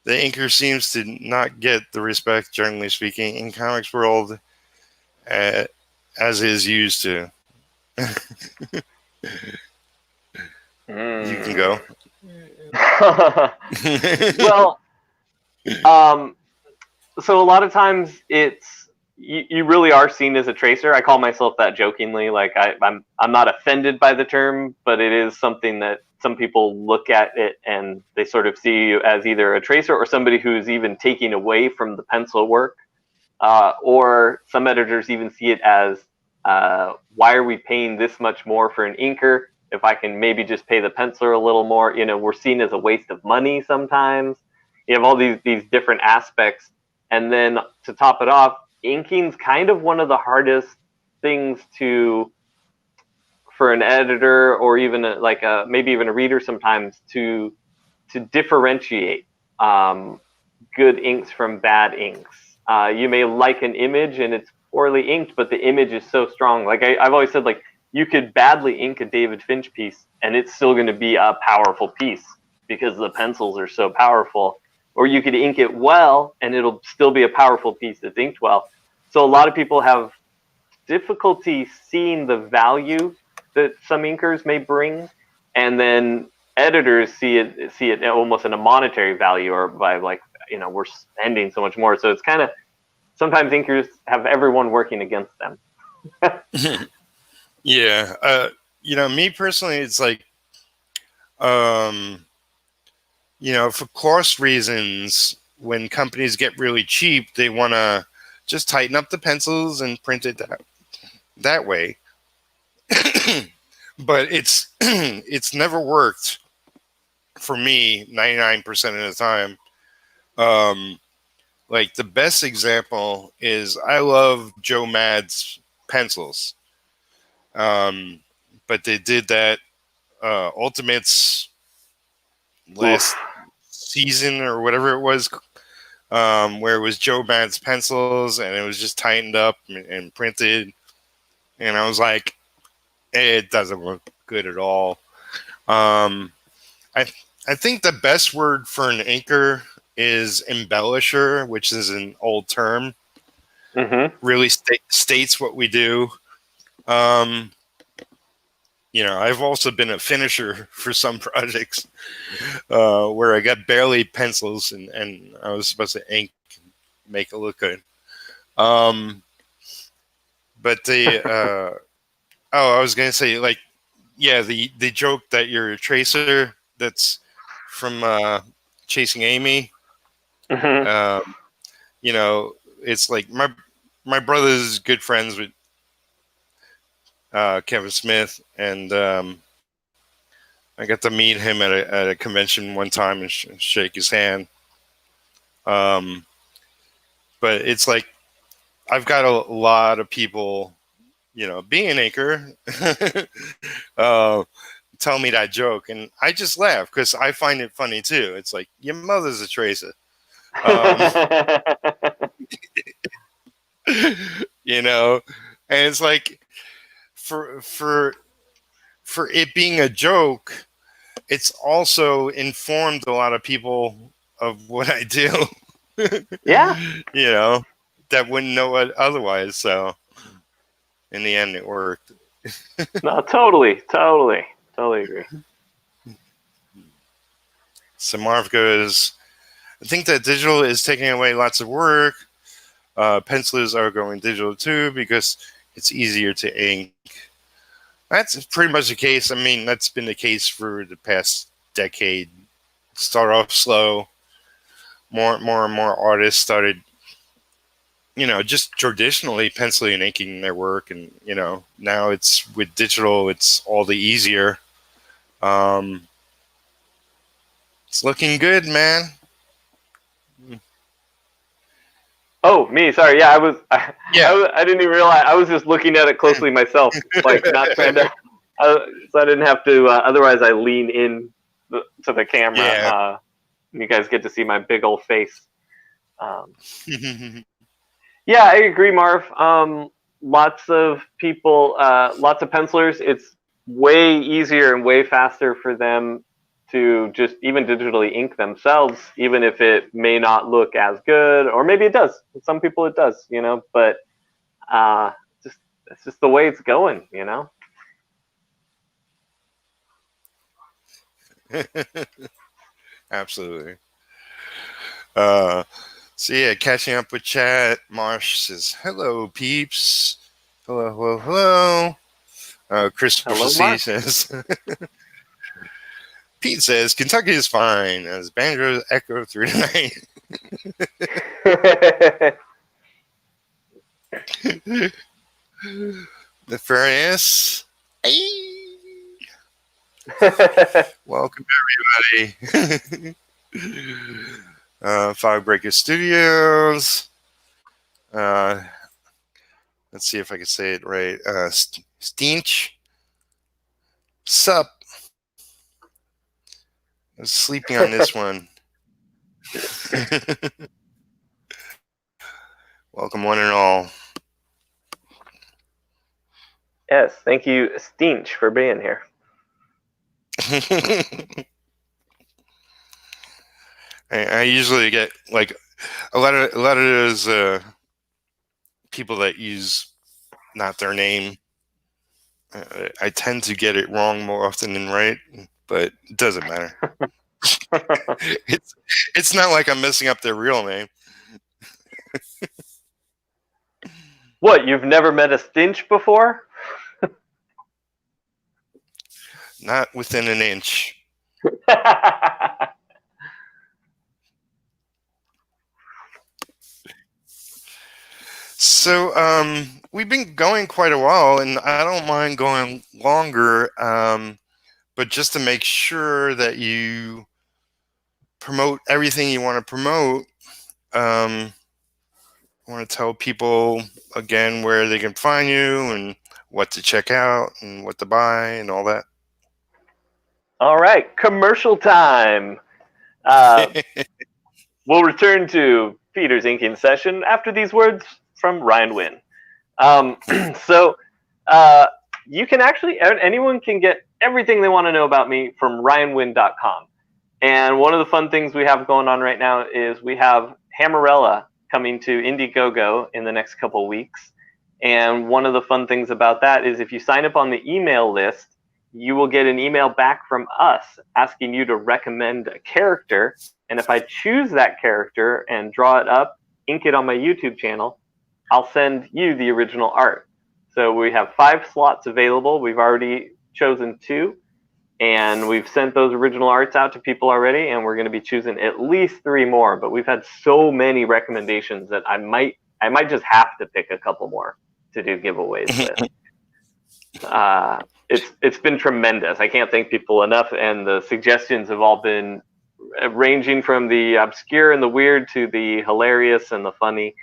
the inker seems to not get the respect, generally speaking, in comics world as is used to? You can go. Well, so a lot of times it's you really are seen as a tracer. I call myself that jokingly. Like I'm not offended by the term, but it is something that some people look at it and they sort of see you as either a tracer or somebody who's even taking away from the pencil work, or some editors even see it as why are we paying this much more for an inker if I can maybe just pay the penciler a little more? We're seen as a waste of money sometimes. You have all these different aspects, and then to top it off, inking's kind of one of the hardest things for an editor or even maybe even a reader sometimes to differentiate good inks from bad inks. You may like an image and it's poorly inked, but the image is so strong. Like I've always said, like, you could badly ink a David Finch piece and it's still going to be a powerful piece because the pencils are so powerful. Or you could ink it well and it'll still be a powerful piece that's inked well. So a lot of people have difficulty seeing the value that some inkers may bring, and then editors see it almost in a monetary value, or by like, we're spending so much more. So it's kind of, sometimes inkers have everyone working against them. Yeah. Me personally, it's like, for cost reasons, when companies get really cheap, they want to just tighten up the pencils and print it that way. But it's never worked for me 99% of the time. Like the best example is I love Joe Mad's pencils. But they did that Ultimates last season or whatever it was, where it was Joe Mad's pencils and it was just tightened up and printed. And I was like, it doesn't look good at all. I think the best word for an inker is embellisher, which is an old term. Mm-hmm. Really states what we do. I've also been a finisher for some projects where I got barely pencils and I was supposed to ink, make it look good. But I was going to say, like, yeah, the joke that you're a tracer, that's from Chasing Amy. Mm-hmm. It's like my brother's good friends with Kevin Smith, and I got to meet him at a convention one time and shake his hand. But it's like I've got a lot of people, being an inker, tell me that joke, and I just laugh because I find it funny too. It's like, your mother's a tracer. And it's like, for it being a joke, it's also informed a lot of people of what I do. Yeah. That wouldn't know it otherwise. So in the end, it worked. No, totally agree. So Marv goes, I think that digital is taking away lots of work. Pencilers are going digital too because it's easier to ink. That's pretty much the case. I mean, that's been the case for the past decade. Start off slow. More and more artists started, just traditionally penciling and inking their work. And, now it's with digital, it's all the easier. It's looking good, man. Oh, me. Sorry. Yeah, Yeah. I didn't even realize. I was just looking at it closely myself, like not trying to. So I didn't have to. Otherwise, I lean in to the camera. Yeah. You guys get to see my big old face. Yeah, I agree, Marv. Lots of people, lots of pencilers. It's way easier and way faster for them to just even digitally ink themselves, even if it may not look as good, or maybe it does. Some people it does, but it's just the way it's going, Absolutely. So yeah, catching up with chat. Marsh says, hello, peeps. Hello. Christopher C says, Pete says, Kentucky is fine as banjos echo through the night. Nefarious. Welcome, everybody. Firebreaker Studios. Let's see if I can say it right. Steench. Sup. I was sleeping on this one. Welcome, one and all. Yes, thank you, Steench, for being here. I usually get like a lot of those people that use not their name. I tend to get it wrong more often than right, but it doesn't matter. It's not like I'm messing up their real name. What, you've never met a Stinch before? Not within an inch. So we've been going quite a while, and I don't mind going longer, but just to make sure that you promote everything you want to promote, I want to tell people again where they can find you and what to check out and what to buy and all that. All right, commercial time. We'll return to Peter's inking session after these words from Ryan Winn. So you can actually, anyone can get everything they want to know about me from ryanwinn.com. And one of the fun things we have going on right now is we have Hammerella coming to Indiegogo in the next couple weeks. And one of the fun things about that is if you sign up on the email list, you will get an email back from us asking you to recommend a character. And if I choose that character and draw it up, ink it on my YouTube channel, I'll send you the original art. So we have 5 slots available. We've already chosen 2. And we've sent those original arts out to people already, and we're going to be choosing at least 3 more. But we've had so many recommendations that I might just have to pick a couple more to do giveaways with. It's been tremendous. I can't thank people enough, and the suggestions have all been ranging from the obscure and the weird to the hilarious and the funny.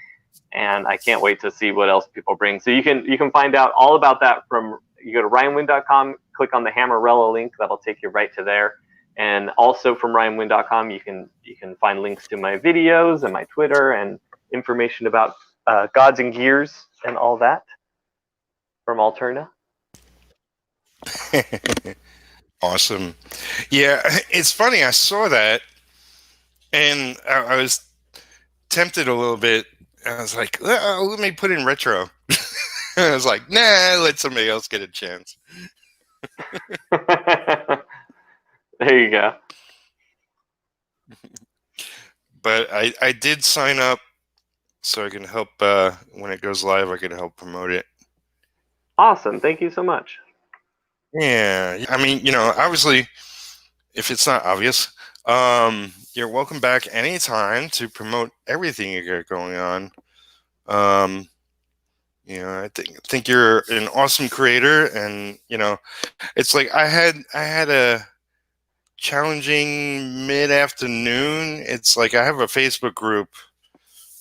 And I can't wait to see what else people bring. So you can find out all about that from, you go to ryanwinn.com, click on the Hammerella link, that'll take you right to there. And also from ryanwinn.com, you can find links to my videos and my Twitter and information about Gods and Gears and all that from Alterna. Awesome. Yeah, it's funny. I saw that, and I was tempted a little bit. I was like, let me put in retro. I was like, nah, let somebody else get a chance. There you go. But I did sign up so I can help, when it goes live, I can help promote it. Awesome. Thank you so much. Yeah. I mean, obviously, if it's not obvious, you're welcome back anytime to promote everything you got going on. I think you're an awesome creator, and it's like I had a challenging mid-afternoon. It's like I have a Facebook group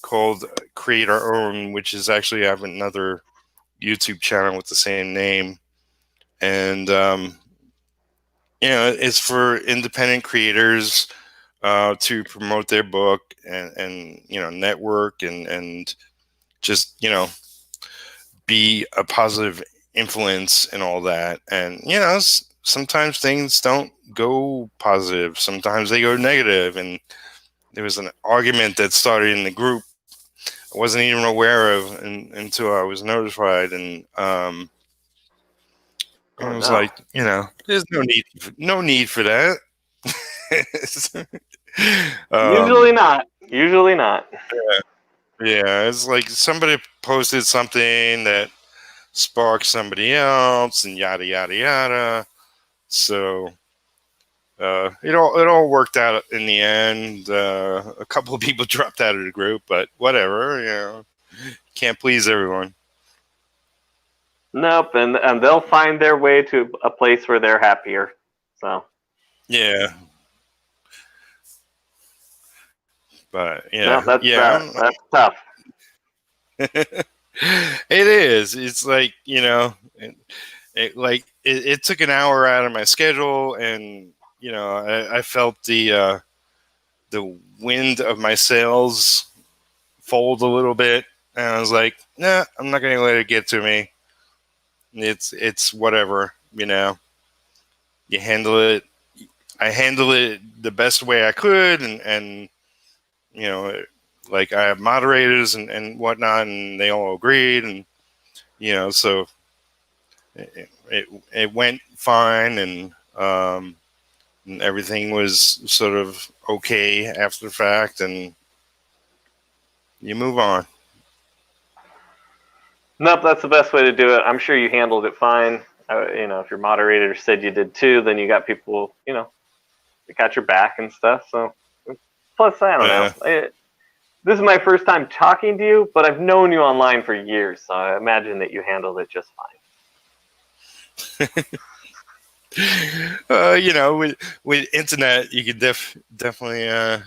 called Create Our Own, which is actually, I have another YouTube channel with the same name, and it's for independent creators to promote their book and network and just be a positive influence and all that. And sometimes things don't go positive, sometimes they go negative. And there was an argument that started in the group I wasn't even aware of until I was notified. And I was like, there's no need for that. Usually not. Yeah, it's like somebody posted something that sparked somebody else, and yada yada yada. So it all worked out in the end. A couple of people dropped out of the group, but whatever. Can't please everyone. Nope, and they'll find their way to a place where they're happier. So yeah, but that's tough. It is. It's like it took an hour out of my schedule, and I felt the wind of my sails fold a little bit, and I was like, nah, I'm not gonna let it get to me. It's whatever, you handle it. I handle it the best way I could, and like I have moderators and whatnot, and they all agreed, and so it went fine. And and everything was sort of okay after the fact, and you move on. Nope, that's the best way to do it. I'm sure you handled it fine. If your moderator said you did too, then you got people, they got your back and stuff. So, plus, I don't know. This is my first time talking to you, but I've known you online for years, so I imagine that you handled it just fine. With internet, you could definitely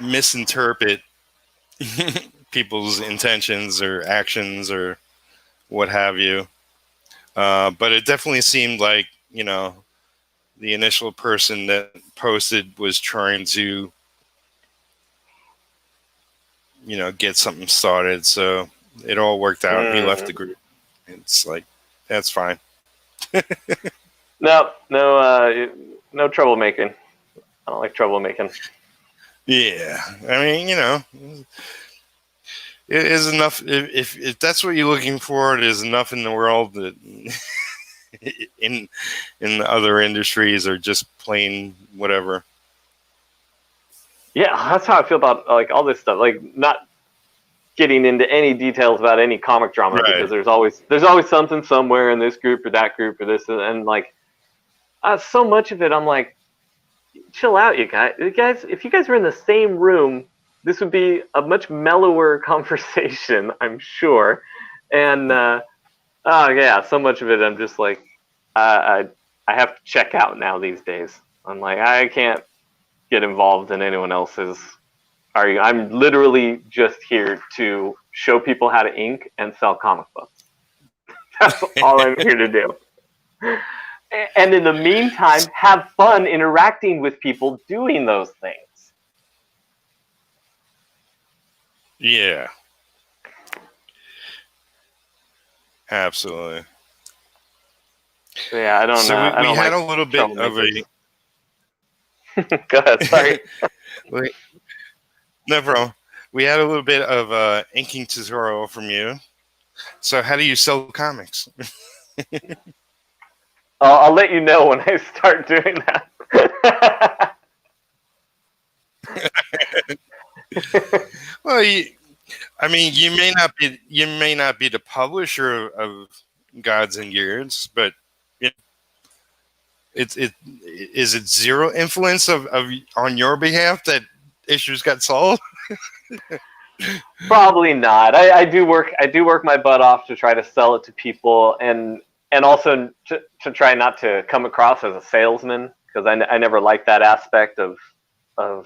misinterpret people's intentions or actions or what have you. But it definitely seemed like, the initial person that posted was trying to, get something started. So it all worked out. He left the group. It's like, that's fine. No troublemaking. I don't like troublemaking. Yeah. I mean, it is enough. If that's what you're looking for, there's enough in the world that in other industries are just plain whatever. Yeah, that's how I feel about like all this stuff. Like not getting into any details about any comic drama, right? Because there's always something somewhere in this group or that group or this, and like so much of it, I'm like, chill out, you guys. If you guys were in the same room, this would be a much mellower conversation, I'm sure. And yeah, so much of it, I'm just like, I have to check out now these days. I'm like, I can't get involved in anyone else's argument. I'm literally just here to show people how to ink and sell comic books. That's all I'm here to do. And in the meantime, have fun interacting with people doing those things. Yeah. Absolutely. Yeah, I don't know. So we had like a little bit of a... Go ahead, sorry. No problem. We had a little bit of a inking tutorial from you. So how do you sell comics? I'll let you know when I start doing that. Well, you may not be the publisher of Gods and Gears, but is it zero influence on your behalf that issues got sold? Probably not. I do work my butt off to try to sell it to people, and also to try not to come across as a salesman, because I never liked that aspect of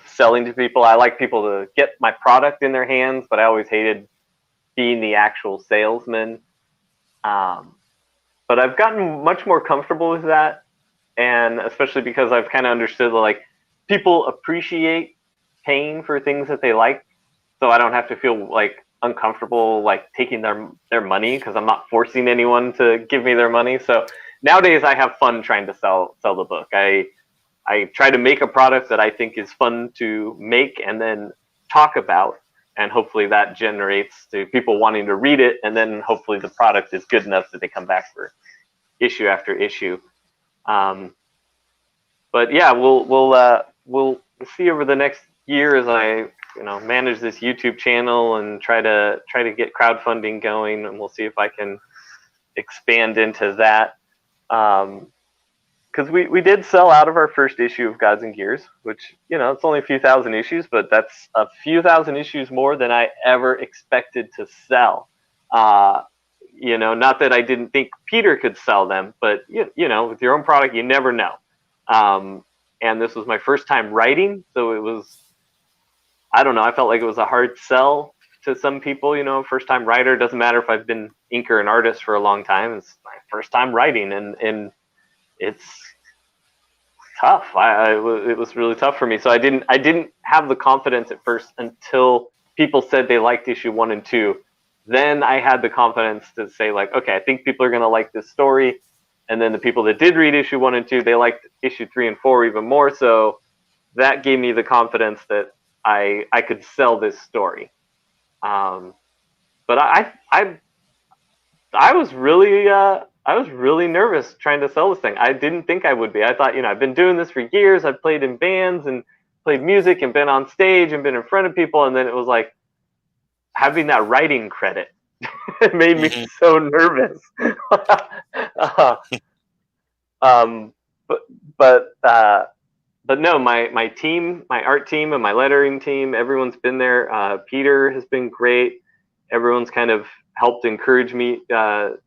selling to people. I like people to get my product in their hands, but I always hated being the actual salesman. But I've gotten much more comfortable with that, and especially because I've kind of understood that like people appreciate paying for things that they like, so I don't have to feel like uncomfortable like taking their money, because I'm not forcing anyone to give me their money. So nowadays I have fun trying to sell the book. I try to make a product that I think is fun to make and then talk about, and hopefully that generates to people wanting to read it, and then hopefully the product is good enough that they come back for issue after issue. But yeah, we'll see over the next year as I manage this YouTube channel and try to get crowdfunding going, and we'll see if I can expand into that. Because we did sell out of our first issue of Gods and Gears, which it's only a few thousand issues, but that's a few thousand issues more than I ever expected to sell. Not that I didn't think Peter could sell them, but with your own product, you never know. And this was my first time writing, so it was, I don't know, I felt like it was a hard sell to some people. First time writer, doesn't matter if I've been inker and artist for a long time. It's my first time writing, and it's tough. It was really tough for me. So I didn't have the confidence at first until people said they liked issue 1 and 2. Then I had the confidence to say like, okay, I think people are going to like this story. And then the people that did read issue 1 and 2, they liked issue 3 and 4 even more. So that gave me the confidence that I could sell this story. But I was really really nervous trying to sell this thing. I didn't think I would be. I thought, I've been doing this for years. I've played in bands and played music and been on stage and been in front of people. And then it was like having that writing credit. It made me so nervous. But no, my team, my art team and my lettering team, everyone's been there. Peter has been great. Everyone's kind of helped encourage me to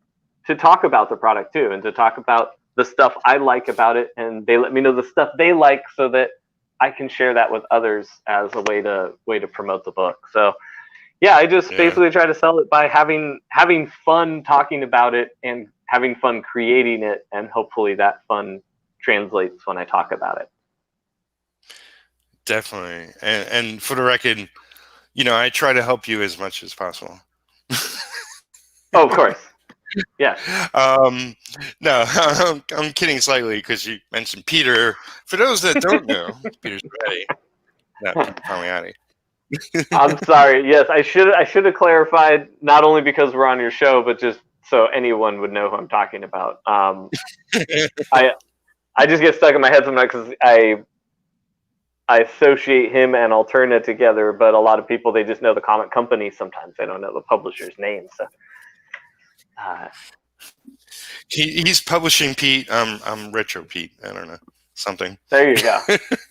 talk about the product too, and to talk about the stuff I like about it, and they let me know the stuff they like so that I can share that with others as a way to promote the book. So yeah, I just basically try to sell it by having fun talking about it and having fun creating it, and hopefully that fun translates when I talk about it. Definitely. And for the record, I try to help you as much as possible. Oh, of course. Yeah. No, I'm kidding slightly because you mentioned Peter. For those that don't know, Peter's ready. Not Peter Palmiotti. I'm sorry. Yes, I should have clarified, not only because we're on your show, but just so anyone would know who I'm talking about. I just get stuck in my head sometimes because I associate him and Alterna together, but a lot of people, they just know the comic company. Sometimes they don't know the publisher's name. So he's publishing Pete. I'm Retro Pete. I don't know, something. There you go.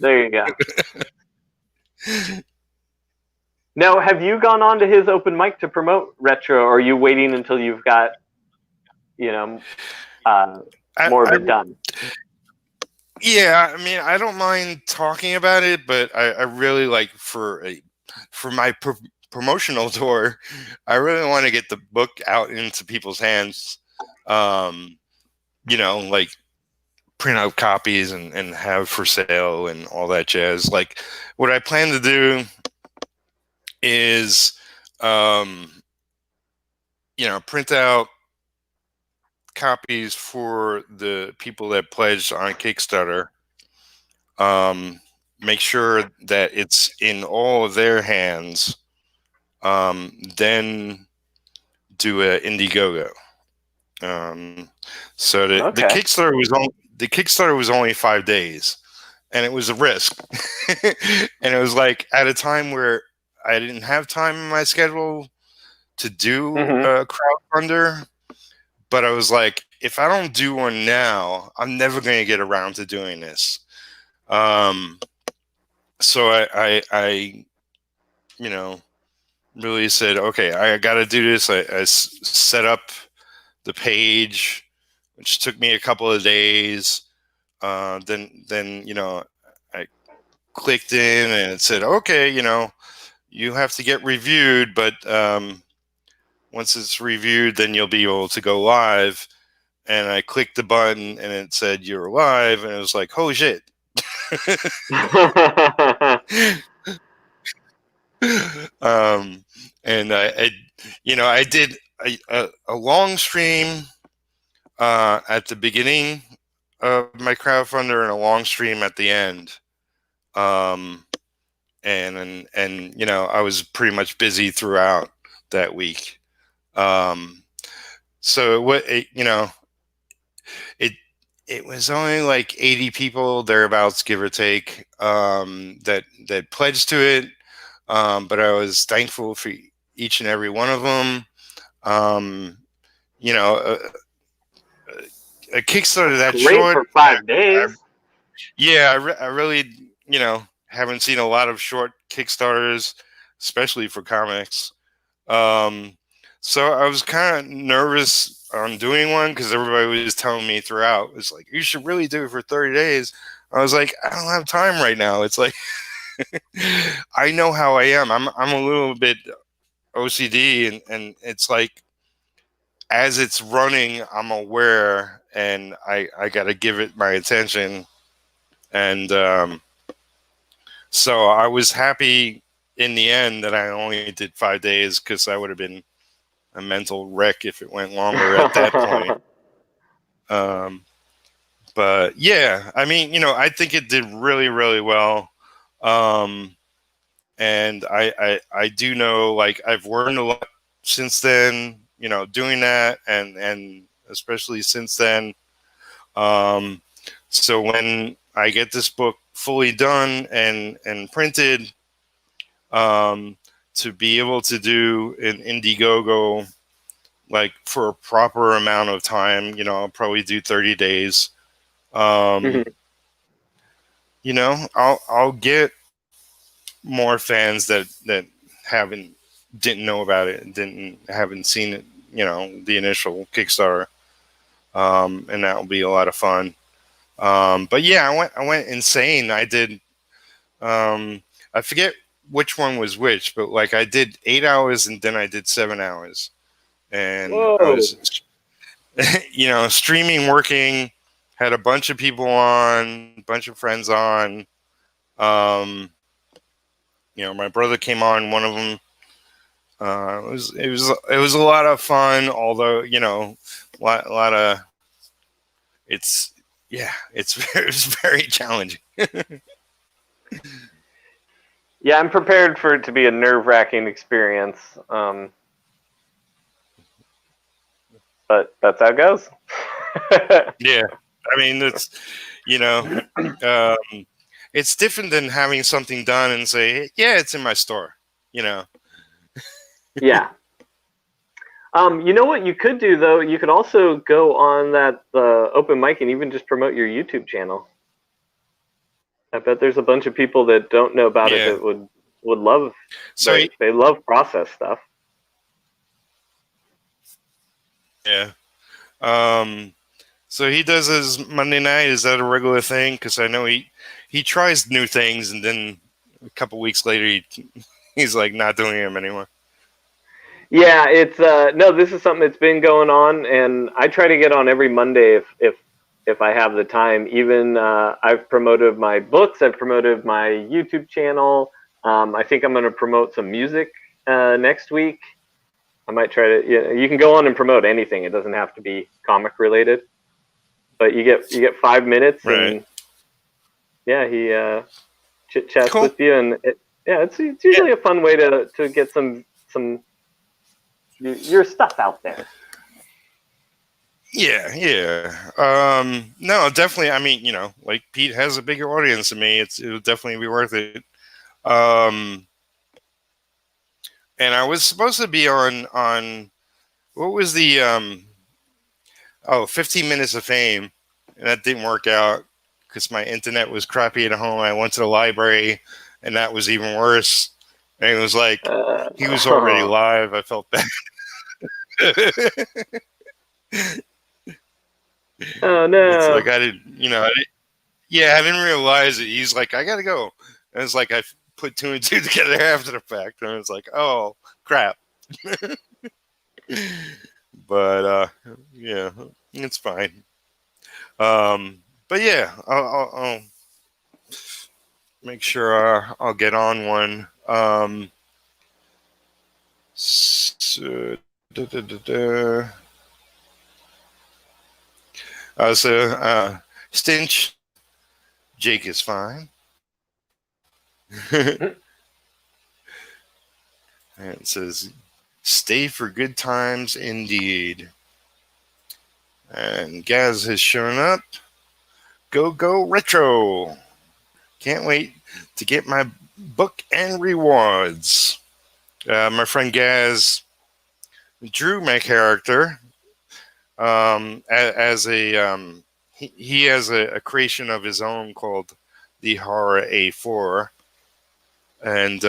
There you go. Now, have you gone on to his open mic to promote Retro, or are you waiting until you've got, more of it done? Yeah, I mean, I don't mind talking about it, but I really like for my promotional tour, I really want to get the book out into people's hands. Like print out copies and have for sale and all that jazz. Like what I plan to do is, print out copies for the people that pledged on Kickstarter. Make sure that it's in all of their hands. Then do a Indiegogo. So the Kickstarter was only 5 days, and it was a risk. And it was like at a time where I didn't have time in my schedule to do a crowdfunder, but I was like, if I don't do one now, I'm never going to get around to doing this. So I really said, okay, I got to do this. I set up the page, which took me a couple of days. Then I clicked in and it said, okay, you have to get reviewed, but once it's reviewed, then you'll be able to go live. And I clicked the button and it said you're live, and it was like, holy shit. And I did a long stream at the beginning of my crowdfunder and a long stream at the end. And I was pretty much busy throughout that week. So it was only like 80 people thereabouts, give or take, that pledged to it. But I was thankful for each and every one of them. A Kickstarter that short for 5 days. I really, haven't seen a lot of short Kickstarters, especially for comics. So I was kind of nervous on doing one because everybody was telling me throughout, it's like, you should really do it for 30 days. I was like, I don't have time right now. It's like, I know how I am. I'm a little bit OCD, and it's like, as it's running, I'm aware, and I got to give it my attention. And so I was happy in the end that I only did 5 days, because I would have been a mental wreck if it went longer at that point. But yeah, I mean, I think it did really, really well. And I do know, like, I've learned a lot since then, doing that, and especially since then. So when I get this book fully done and printed, to be able to do an Indiegogo like for a proper amount of time, I'll probably do 30 days. I'll get more fans that didn't know about it, haven't seen it, the initial Kickstarter, and that will be a lot of fun. But yeah, I went insane. I did. I forget which one was which, but like I did 8 hours and then I did 7 hours, and Whoa. I was, streaming, working, had a bunch of people on, a bunch of friends on. My brother came on, one of them. It was a lot of fun, although, a lot of, it's it was very challenging. Yeah, I'm prepared for it to be a nerve-wracking experience. But that's how it goes. Yeah, I mean, it's, it's different than having something done and say, yeah, it's in my store, Yeah. You know what you could do, though? You could also go on that open mic and even just promote your YouTube channel. I bet there's a bunch of people that don't know about it that would love. So they love process stuff. Yeah. So he does his Monday night. Is that a regular thing? Because I know he tries new things, and then a couple weeks later he's like not doing them anymore. Yeah, it's no. This is something that's been going on, and I try to get on every Monday if I have the time. Even I've promoted my books. I've promoted my YouTube channel. I think I'm going to promote some music next week. I might try to. You can go on and promote anything. It doesn't have to be comic related, but you get 5 minutes, right. And he chit chats with you, and it's usually a fun way to get some your stuff out there. Yeah. No, definitely. I mean, like Pete has a bigger audience than me. It'll definitely be worth it. And I was supposed to be on what was the 15 Minutes of Fame, and that didn't work out because my internet was crappy at home. I went to the library, and that was even worse. And it was like he was already live. I felt bad. Oh no! It's like I didn't realize it. He's like, I gotta go. And it's like I put 2 and 2 together after the fact, and I was like, oh crap. But yeah, it's fine. But yeah, I'll make sure I'll get on one. So Stinch, Jake is fine. And it says, stay for good times indeed. And Gaz has shown up. Go retro. Can't wait to get my book and rewards. My friend Gaz drew my character as a he has a creation of his own called the Horror A4, and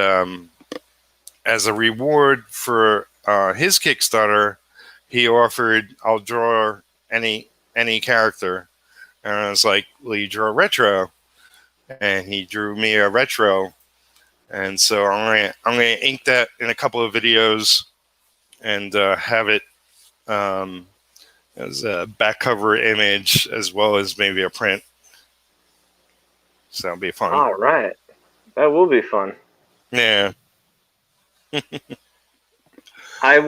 as a reward for his Kickstarter, he offered, I'll draw any character, and I was like, will you draw retro? And he drew me a retro, and so I'm gonna ink that in a couple of videos and have it as a back cover image as well as maybe a print. So that'll be fun. All right, that will be fun. Yeah. I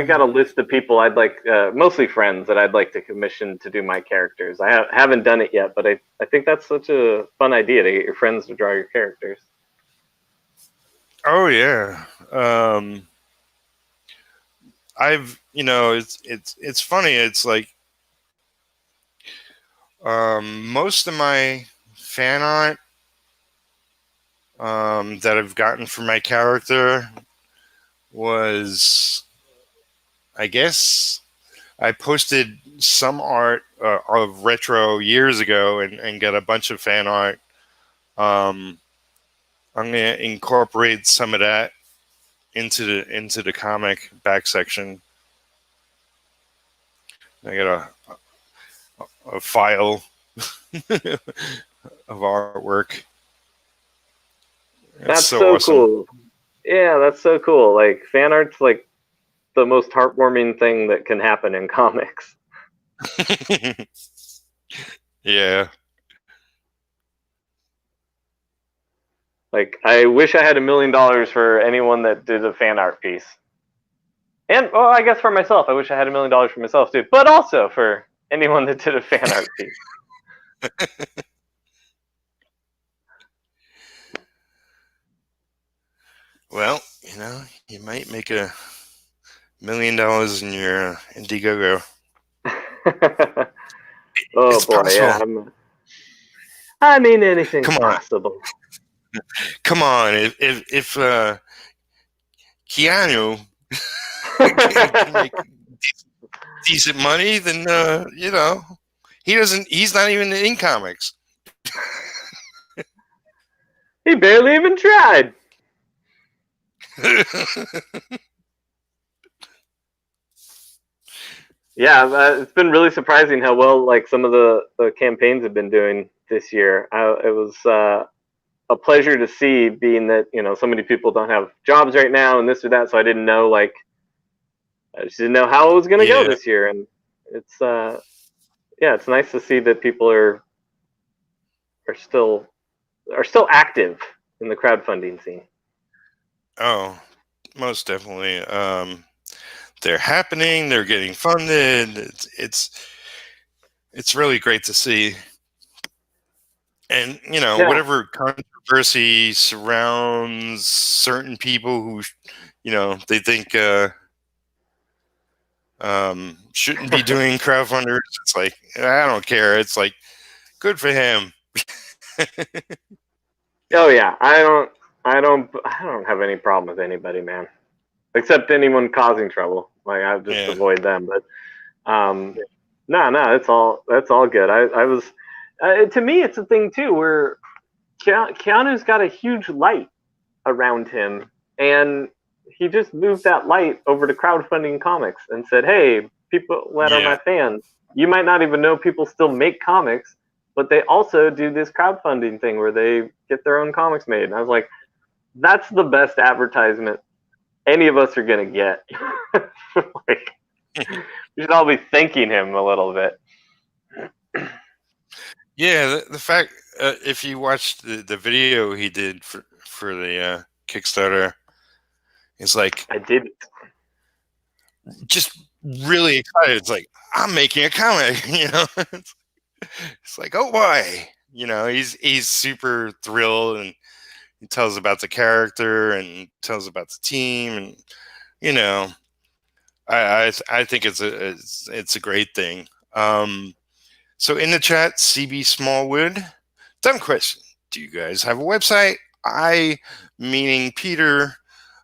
got a list of people I'd like, mostly friends that I'd like to commission to do my characters. I haven't done it yet, but I think that's such a fun idea to get your friends to draw your characters. Oh yeah. it's funny. It's like most of my fan art that I've gotten for my character was, I guess, I posted some art of retro years ago and got a bunch of fan art. I'm gonna incorporate some of that into the comic back section. I got a file of artwork. That's so awesome. Cool. Yeah, that's so cool. Like, fan art's like the most heartwarming thing that can happen in comics. Yeah. Like, I wish I had $1 million for anyone that did a fan art piece. And, well, I guess for myself, I wish I had $1 million for myself too. But also for anyone that did a fan art piece. Well, you might make $1 million in your Indiegogo. Oh it's boy, possible. Yeah. I mean, anything's possible. Come on, if Keanu can make decent money, then he's not even in comics. He barely even tried. Yeah, it's been really surprising how well like some of the campaigns have been doing this year. It was a pleasure to see, being that so many people don't have jobs right now and this or that. So I didn't know I just didn't know how it was going to go this year, and it's it's nice to see that people are still active in the crowdfunding scene. Oh, most definitely. They're happening. They're getting funded. It's really great to see. And whatever controversy surrounds certain people who, they think shouldn't be doing crowdfunders. It's like, I don't care. It's like, good for him. Oh yeah, I don't have any problem with anybody, man. Except anyone causing trouble. Like, I just avoid them. But no, that's all good. I was to me, it's a thing too where Keanu's got a huge light around him, and he just moved that light over to crowdfunding comics and said, "Hey, people that are my fans, you might not even know people still make comics, but they also do this crowdfunding thing where they get their own comics made." And I was like, that's the best advertisement any of us are going to get. Like, we should all be thanking him a little bit. Yeah, the fact, if you watched the video he did for the Kickstarter, it's like, I didn't. Just really excited. It's like, I'm making a comic, It's like, oh boy, he's super thrilled, and he tells about the character and tells about the team, and I think it's a great thing. So in the chat, CB Smallwood, dumb question: do you guys have a website? I, meaning Peter,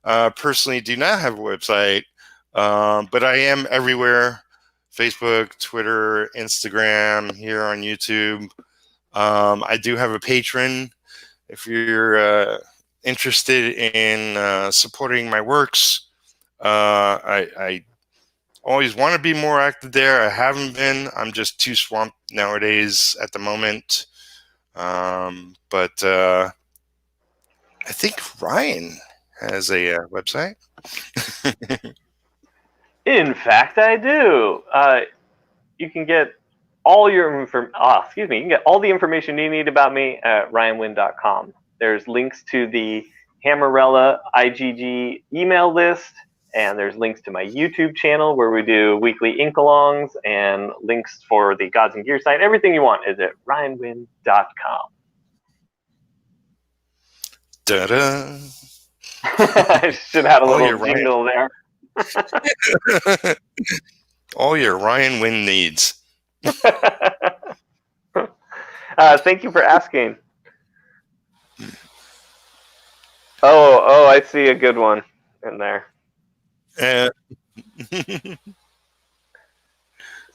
personally do not have a website, but I am everywhere: Facebook, Twitter, Instagram, here on YouTube. I do have a Patreon. If you're interested in supporting my works, I always want to be more active there. I haven't been. I'm just too swamped nowadays at the moment. But I think Ryan has a website. In fact, I do. You can get all your you can get all the information you need about me at ryanwinn.com. There's links to the Hammerella IGG email list, and there's links to my YouTube channel where we do weekly ink-alongs, and links for the Gods and Gear site. Everything you want is at ryanwinn.com. Da-da. I should have a little jingle there. All your Ryan Winn needs. Thank you for asking. Oh, I see a good one in there.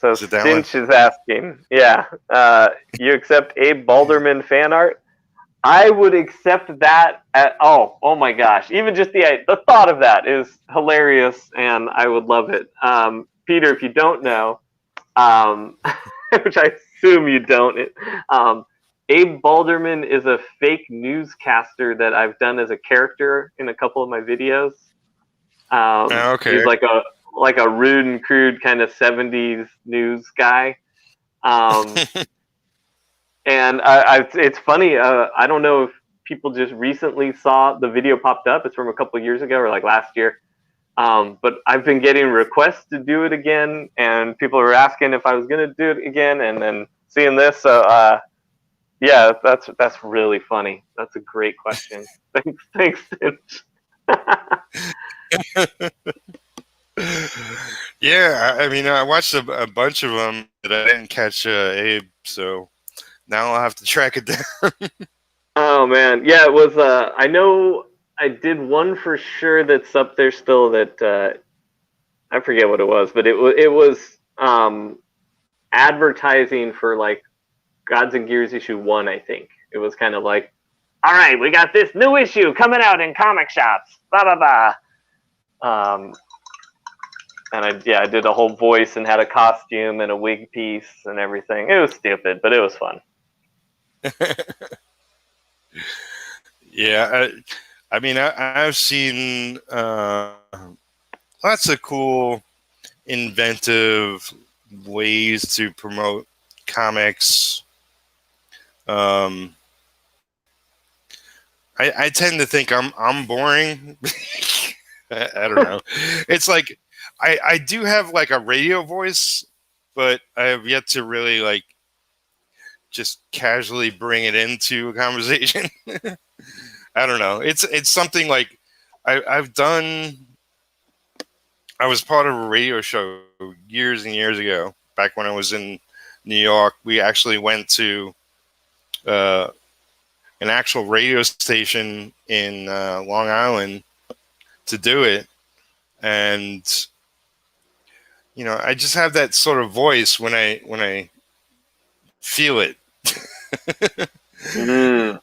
So Stinch is asking, you accept Abe Balderman fan art? I would accept that oh my gosh. Even just the thought of that is hilarious, and I would love it. Peter, if you don't know, which I assume you don't, Abe Balderman is a fake newscaster that I've done as a character in a couple of my videos. Okay. He's like a rude and crude kind of 70s news guy. And it's funny. I don't know if people just recently saw the video popped up. It's from a couple of years ago or like last year. But I've been getting requests to do it again, and people are asking if I was going to do it again, and then seeing this. So, yeah, that's really funny. That's a great question. Thanks. Yeah, I mean, I watched a bunch of them, but I didn't catch Abe, so now I'll have to track it down. Oh man, yeah, it was. I know I did one for sure that's up there still. That I forget what it was, but it was advertising for like Gods and Gears issue 1. I think it was kind of like, all right, we got this new issue coming out in comic shops. Blah blah blah. And I did a whole voice and had a costume and a wig piece and everything. It was stupid, but it was fun. Yeah, I mean, I've seen lots of cool, inventive ways to promote comics. I tend to think I'm boring. I don't know. It's like I do have like a radio voice, but I have yet to really like just casually bring it into a conversation. I don't know. It's something like I've done. I was part of a radio show years and years ago, back when I was in New York. We actually went to an actual radio station in Long Island to do it, and you know, I just have that sort of voice when I feel it. When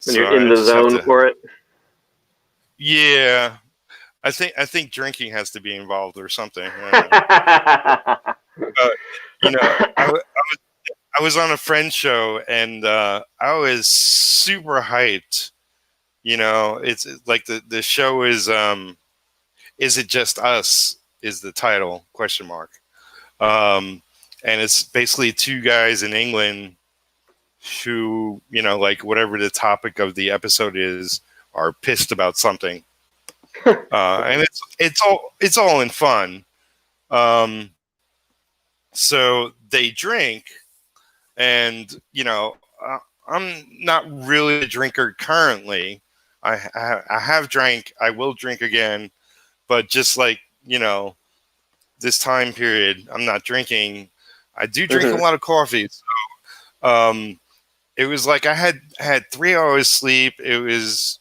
you're in the zone for it. Yeah, I think drinking has to be involved or something. You know, I was on a friend show, and I was super hyped. You know, it's like the show is It Just Us is the title, question mark. And it's basically two guys in England who, you know, like whatever the topic of the episode is, are pissed about something. And it's all in fun. So they drink, and you know, I'm not really a drinker currently. I have drank. I will drink again, but just like, you know, this time period, I'm not drinking. I do drink a lot of coffee. So, it was like I had 3 hours sleep. It was,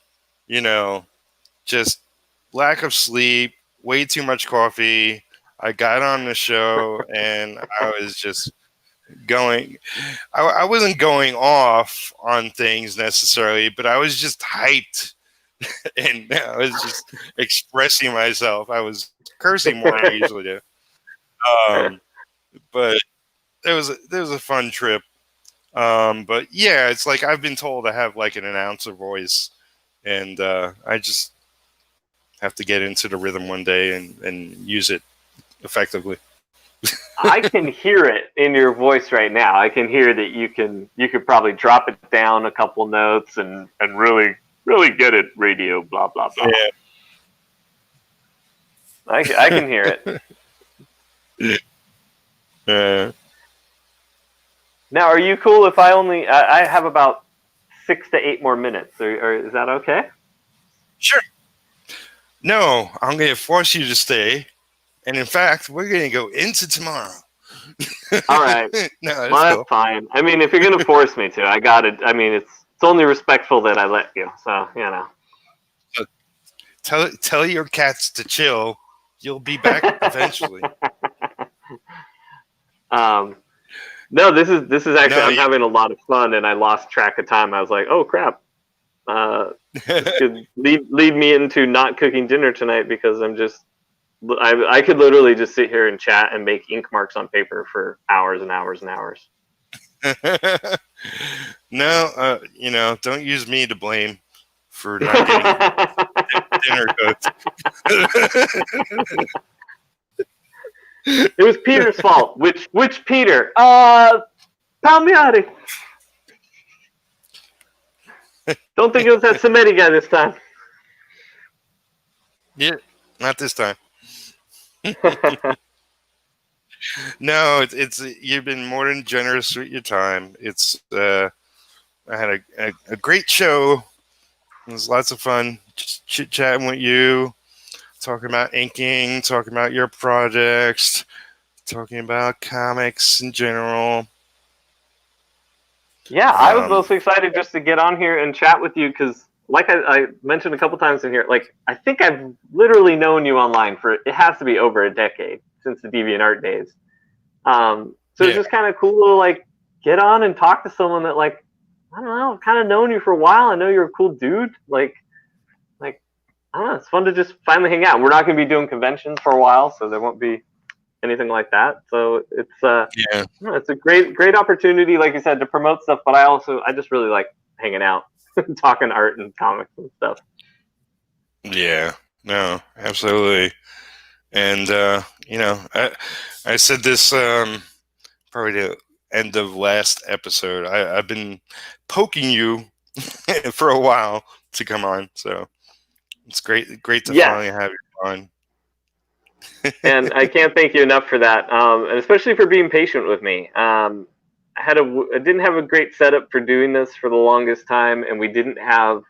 you know, just lack of sleep, way too much coffee. I got on the show, and I was just going. I wasn't going off on things necessarily, but I was just hyped, and I was just expressing myself. I was cursing more than I usually do. But it was a fun trip. But yeah, it's like I've been told I have like an announcer voice, and I just have to get into the rhythm one day and use it effectively. I can hear it in your voice right now. I can hear that you could probably drop it down a couple notes and really get it radio, blah blah blah. Yeah. I can hear it. Now, are you cool if I have about 6 to 8 more minutes? Or is that okay? Sure. No, I'm going to force you to stay. And in fact, we're going to go into tomorrow. All right. No, that's well, that's cool. fine. I mean, if you're going to force me to, I got it. I mean, it's only respectful that I let you. So, you know. Tell your cats to chill. You'll be back eventually. No, this is actually I'm having a lot of fun, and I lost track of time. I was like, oh crap, this could lead me into not cooking dinner tonight because I could literally just sit here and chat and make ink marks on paper for hours and hours and hours. No, don't use me to blame for not getting dinner cooked. It was Peter's fault. Which Peter? Palmiotti. Don't think it was that Samedi guy this time. Yeah, not this time. No, it's you've been more than generous with your time. It's I had a great show. It was lots of fun just chit chatting with you, talking about inking, talking about your projects, talking about comics in general. Yeah, I was mostly excited just to get on here and chat with you because, like I mentioned a couple times in here, like I think I've literally known you online for it has to be over a decade since the DeviantArt days. So it's just kind of cool to like get on and talk to someone that like I don't know, I've kind of known you for a while. I know you're a cool dude. Like I don't know, it's fun to just finally hang out. We're not going to be doing conventions for a while, so there won't be anything like that. So it's it's a great opportunity, like you said, to promote stuff. But I just really like hanging out, talking art and comics and stuff. Yeah, no, absolutely. And I said this probably the end of last episode. I've been poking you for a while to come on, so it's great to finally have you on. And I can't thank you enough for that, and especially for being patient with me. I didn't have a great setup for doing this for the longest time, and we didn't have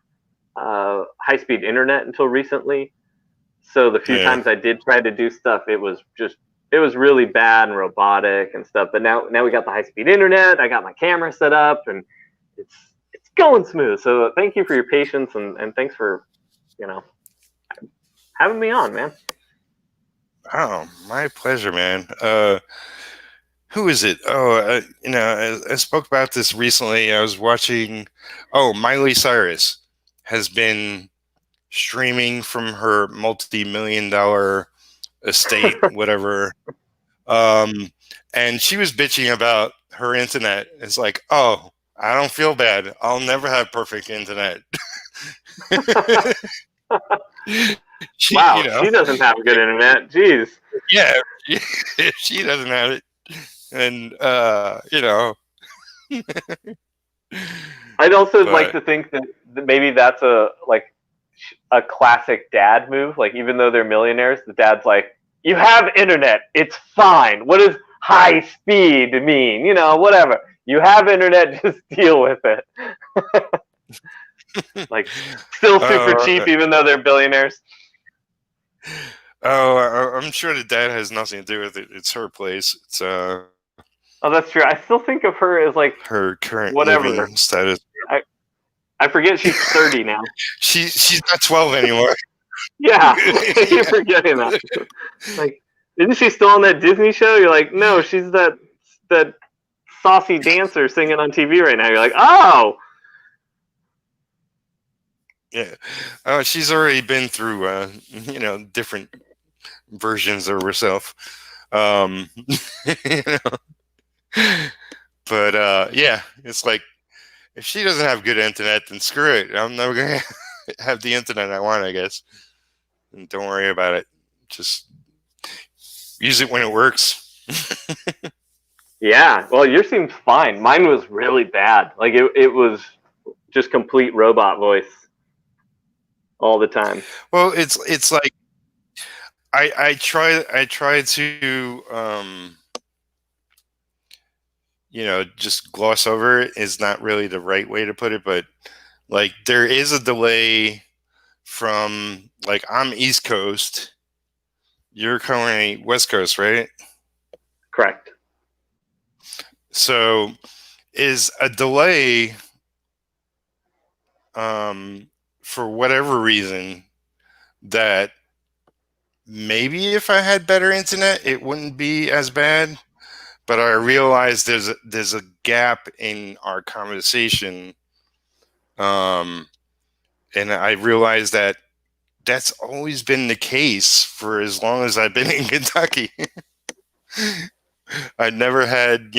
high-speed internet until recently. So the few times I did try to do stuff, it was really bad and robotic and stuff. But now we got the high-speed internet. I got my camera set up, and it's going smooth. So thank you for your patience, and thanks for having me on, man. Oh, my pleasure, man. Who is it? Oh, I spoke about this recently. I was watching. Oh, Miley Cyrus has been streaming from her multi-million-dollar estate, whatever. And she was bitching about her internet. It's like, oh, I don't feel bad. I'll never have perfect internet. She doesn't have good internet. Jeez. Yeah, if she doesn't have it, and I'd also like to think that maybe that's a classic dad move. Like, even though they're millionaires, the dad's like, "You have internet. It's fine. What does high speed mean? Whatever. You have internet. Just deal with it." Like, still super cheap, even though they're billionaires. Oh, I'm sure the dad has nothing to do with it. It's her place. It's Oh, that's true. I still think of her as like her current living status. I forget she's 30 now. She's not 12 anymore. Yeah, you're forgetting that. Like, isn't she still on that Disney show? You're like, no, she's that saucy dancer singing on TV right now. You're like, oh. Yeah. Oh, she's already been through different versions of herself. But yeah, it's like, if she doesn't have good internet, then screw it. I'm never gonna have the internet I want, I guess. And don't worry about it. Just use it when it works. Yeah, well, yours seems fine. Mine was really bad. Like, it was just complete robot voice all the time. Well, it's like I try to just gloss over it is not really the right way to put it, but like there is a delay from, like, I'm East Coast. You're currently West Coast, right? Correct. So is a delay, for whatever reason, that maybe if I had better internet, it wouldn't be as bad. But I realized there's a gap in our conversation, and I realized that that's always been the case for as long as I've been in Kentucky. I never had,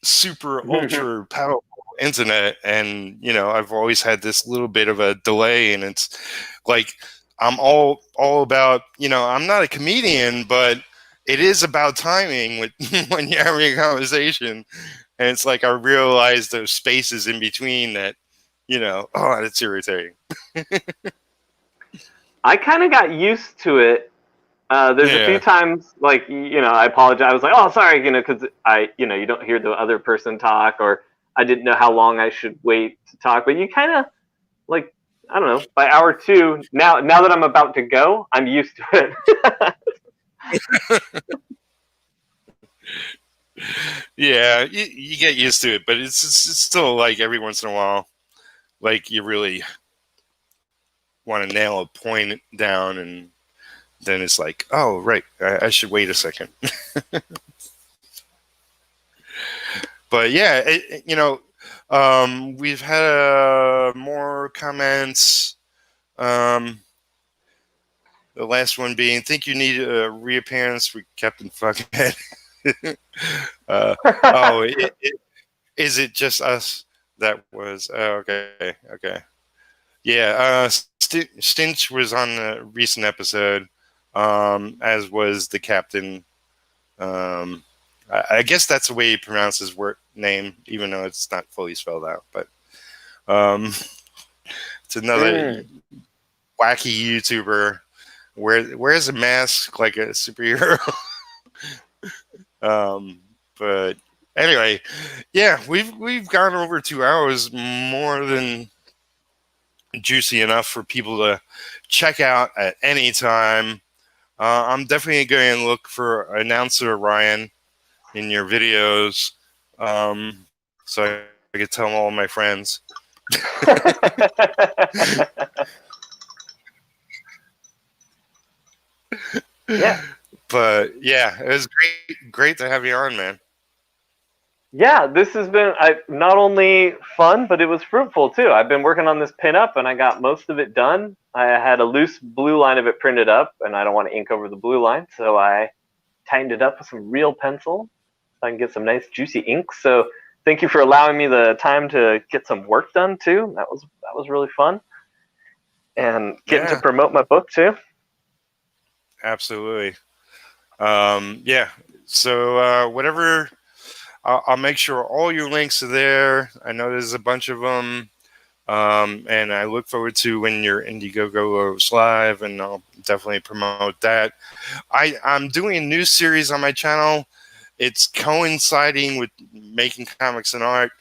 super ultra powerful internet, and I've always had this little bit of a delay, and it's like I'm all about, I'm not a comedian, but it is about timing with when you're having a conversation, and it's like I realize those spaces in between that, oh, that's irritating. I kind of got used to it. There's a few times, like, I apologize. I was like, oh, sorry, because you don't hear the other person talk, or I didn't know how long I should wait to talk. But you kind of, like, I don't know, by hour 2, now that I'm about to go, I'm used to it. Yeah, you get used to it, but it's still like every once in a while, like you really want to nail a point down, and then it's like, oh, right, I should wait a second. But yeah, we've had more comments. The last one being, think you need a reappearance for Captain Fuckhead. Is it just us that was? Okay. Yeah, Stinch was on a recent episode, as was the captain. I guess that's the way he pronounces his name, even though it's not fully spelled out. But it's another wacky YouTuber. Wears a mask like a superhero. But anyway, yeah, we've gone over 2 hours, more than juicy enough for people to check out at any time. I'm definitely going to look for announcer Ryan in your videos, so I could tell all my friends. Yeah. But yeah, it was great to have you on, man. Yeah, this has been not only fun, but it was fruitful too. I've been working on this pinup, and I got most of it done. I had a loose blue line of it printed up, and I don't want to ink over the blue line, so I tightened it up with some real pencil so I can get some nice juicy ink. So thank you for allowing me the time to get some work done too. That was really fun, and getting to promote my book too. Absolutely. Yeah. So whatever. I'll make sure all your links are there. I know there's a bunch of them. And I look forward to when your Indiegogo goes live, and I'll definitely promote that. I'm doing a new series on my channel. It's coinciding with making comics and art.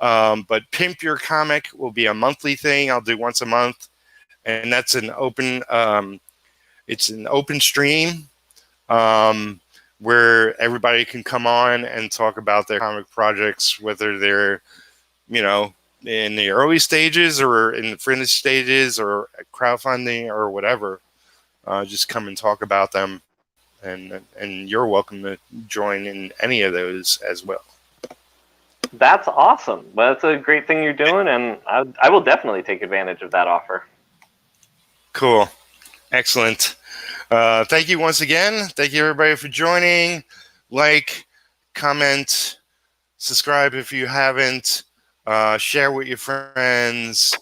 But Pimp Your Comic will be a monthly thing. I'll do once a month. And that's an open, it's an open stream. Where everybody can come on and talk about their comic projects, whether they're, in the early stages or in the fringe stages or crowdfunding or whatever. Just come and talk about them, and you're welcome to join in any of those as well. That's awesome. Well, that's a great thing you're doing, and I will definitely take advantage of that offer. Cool. Excellent. Thank you once again. Thank you, everybody, for joining. Like, comment, subscribe if you haven't. Share with your friends.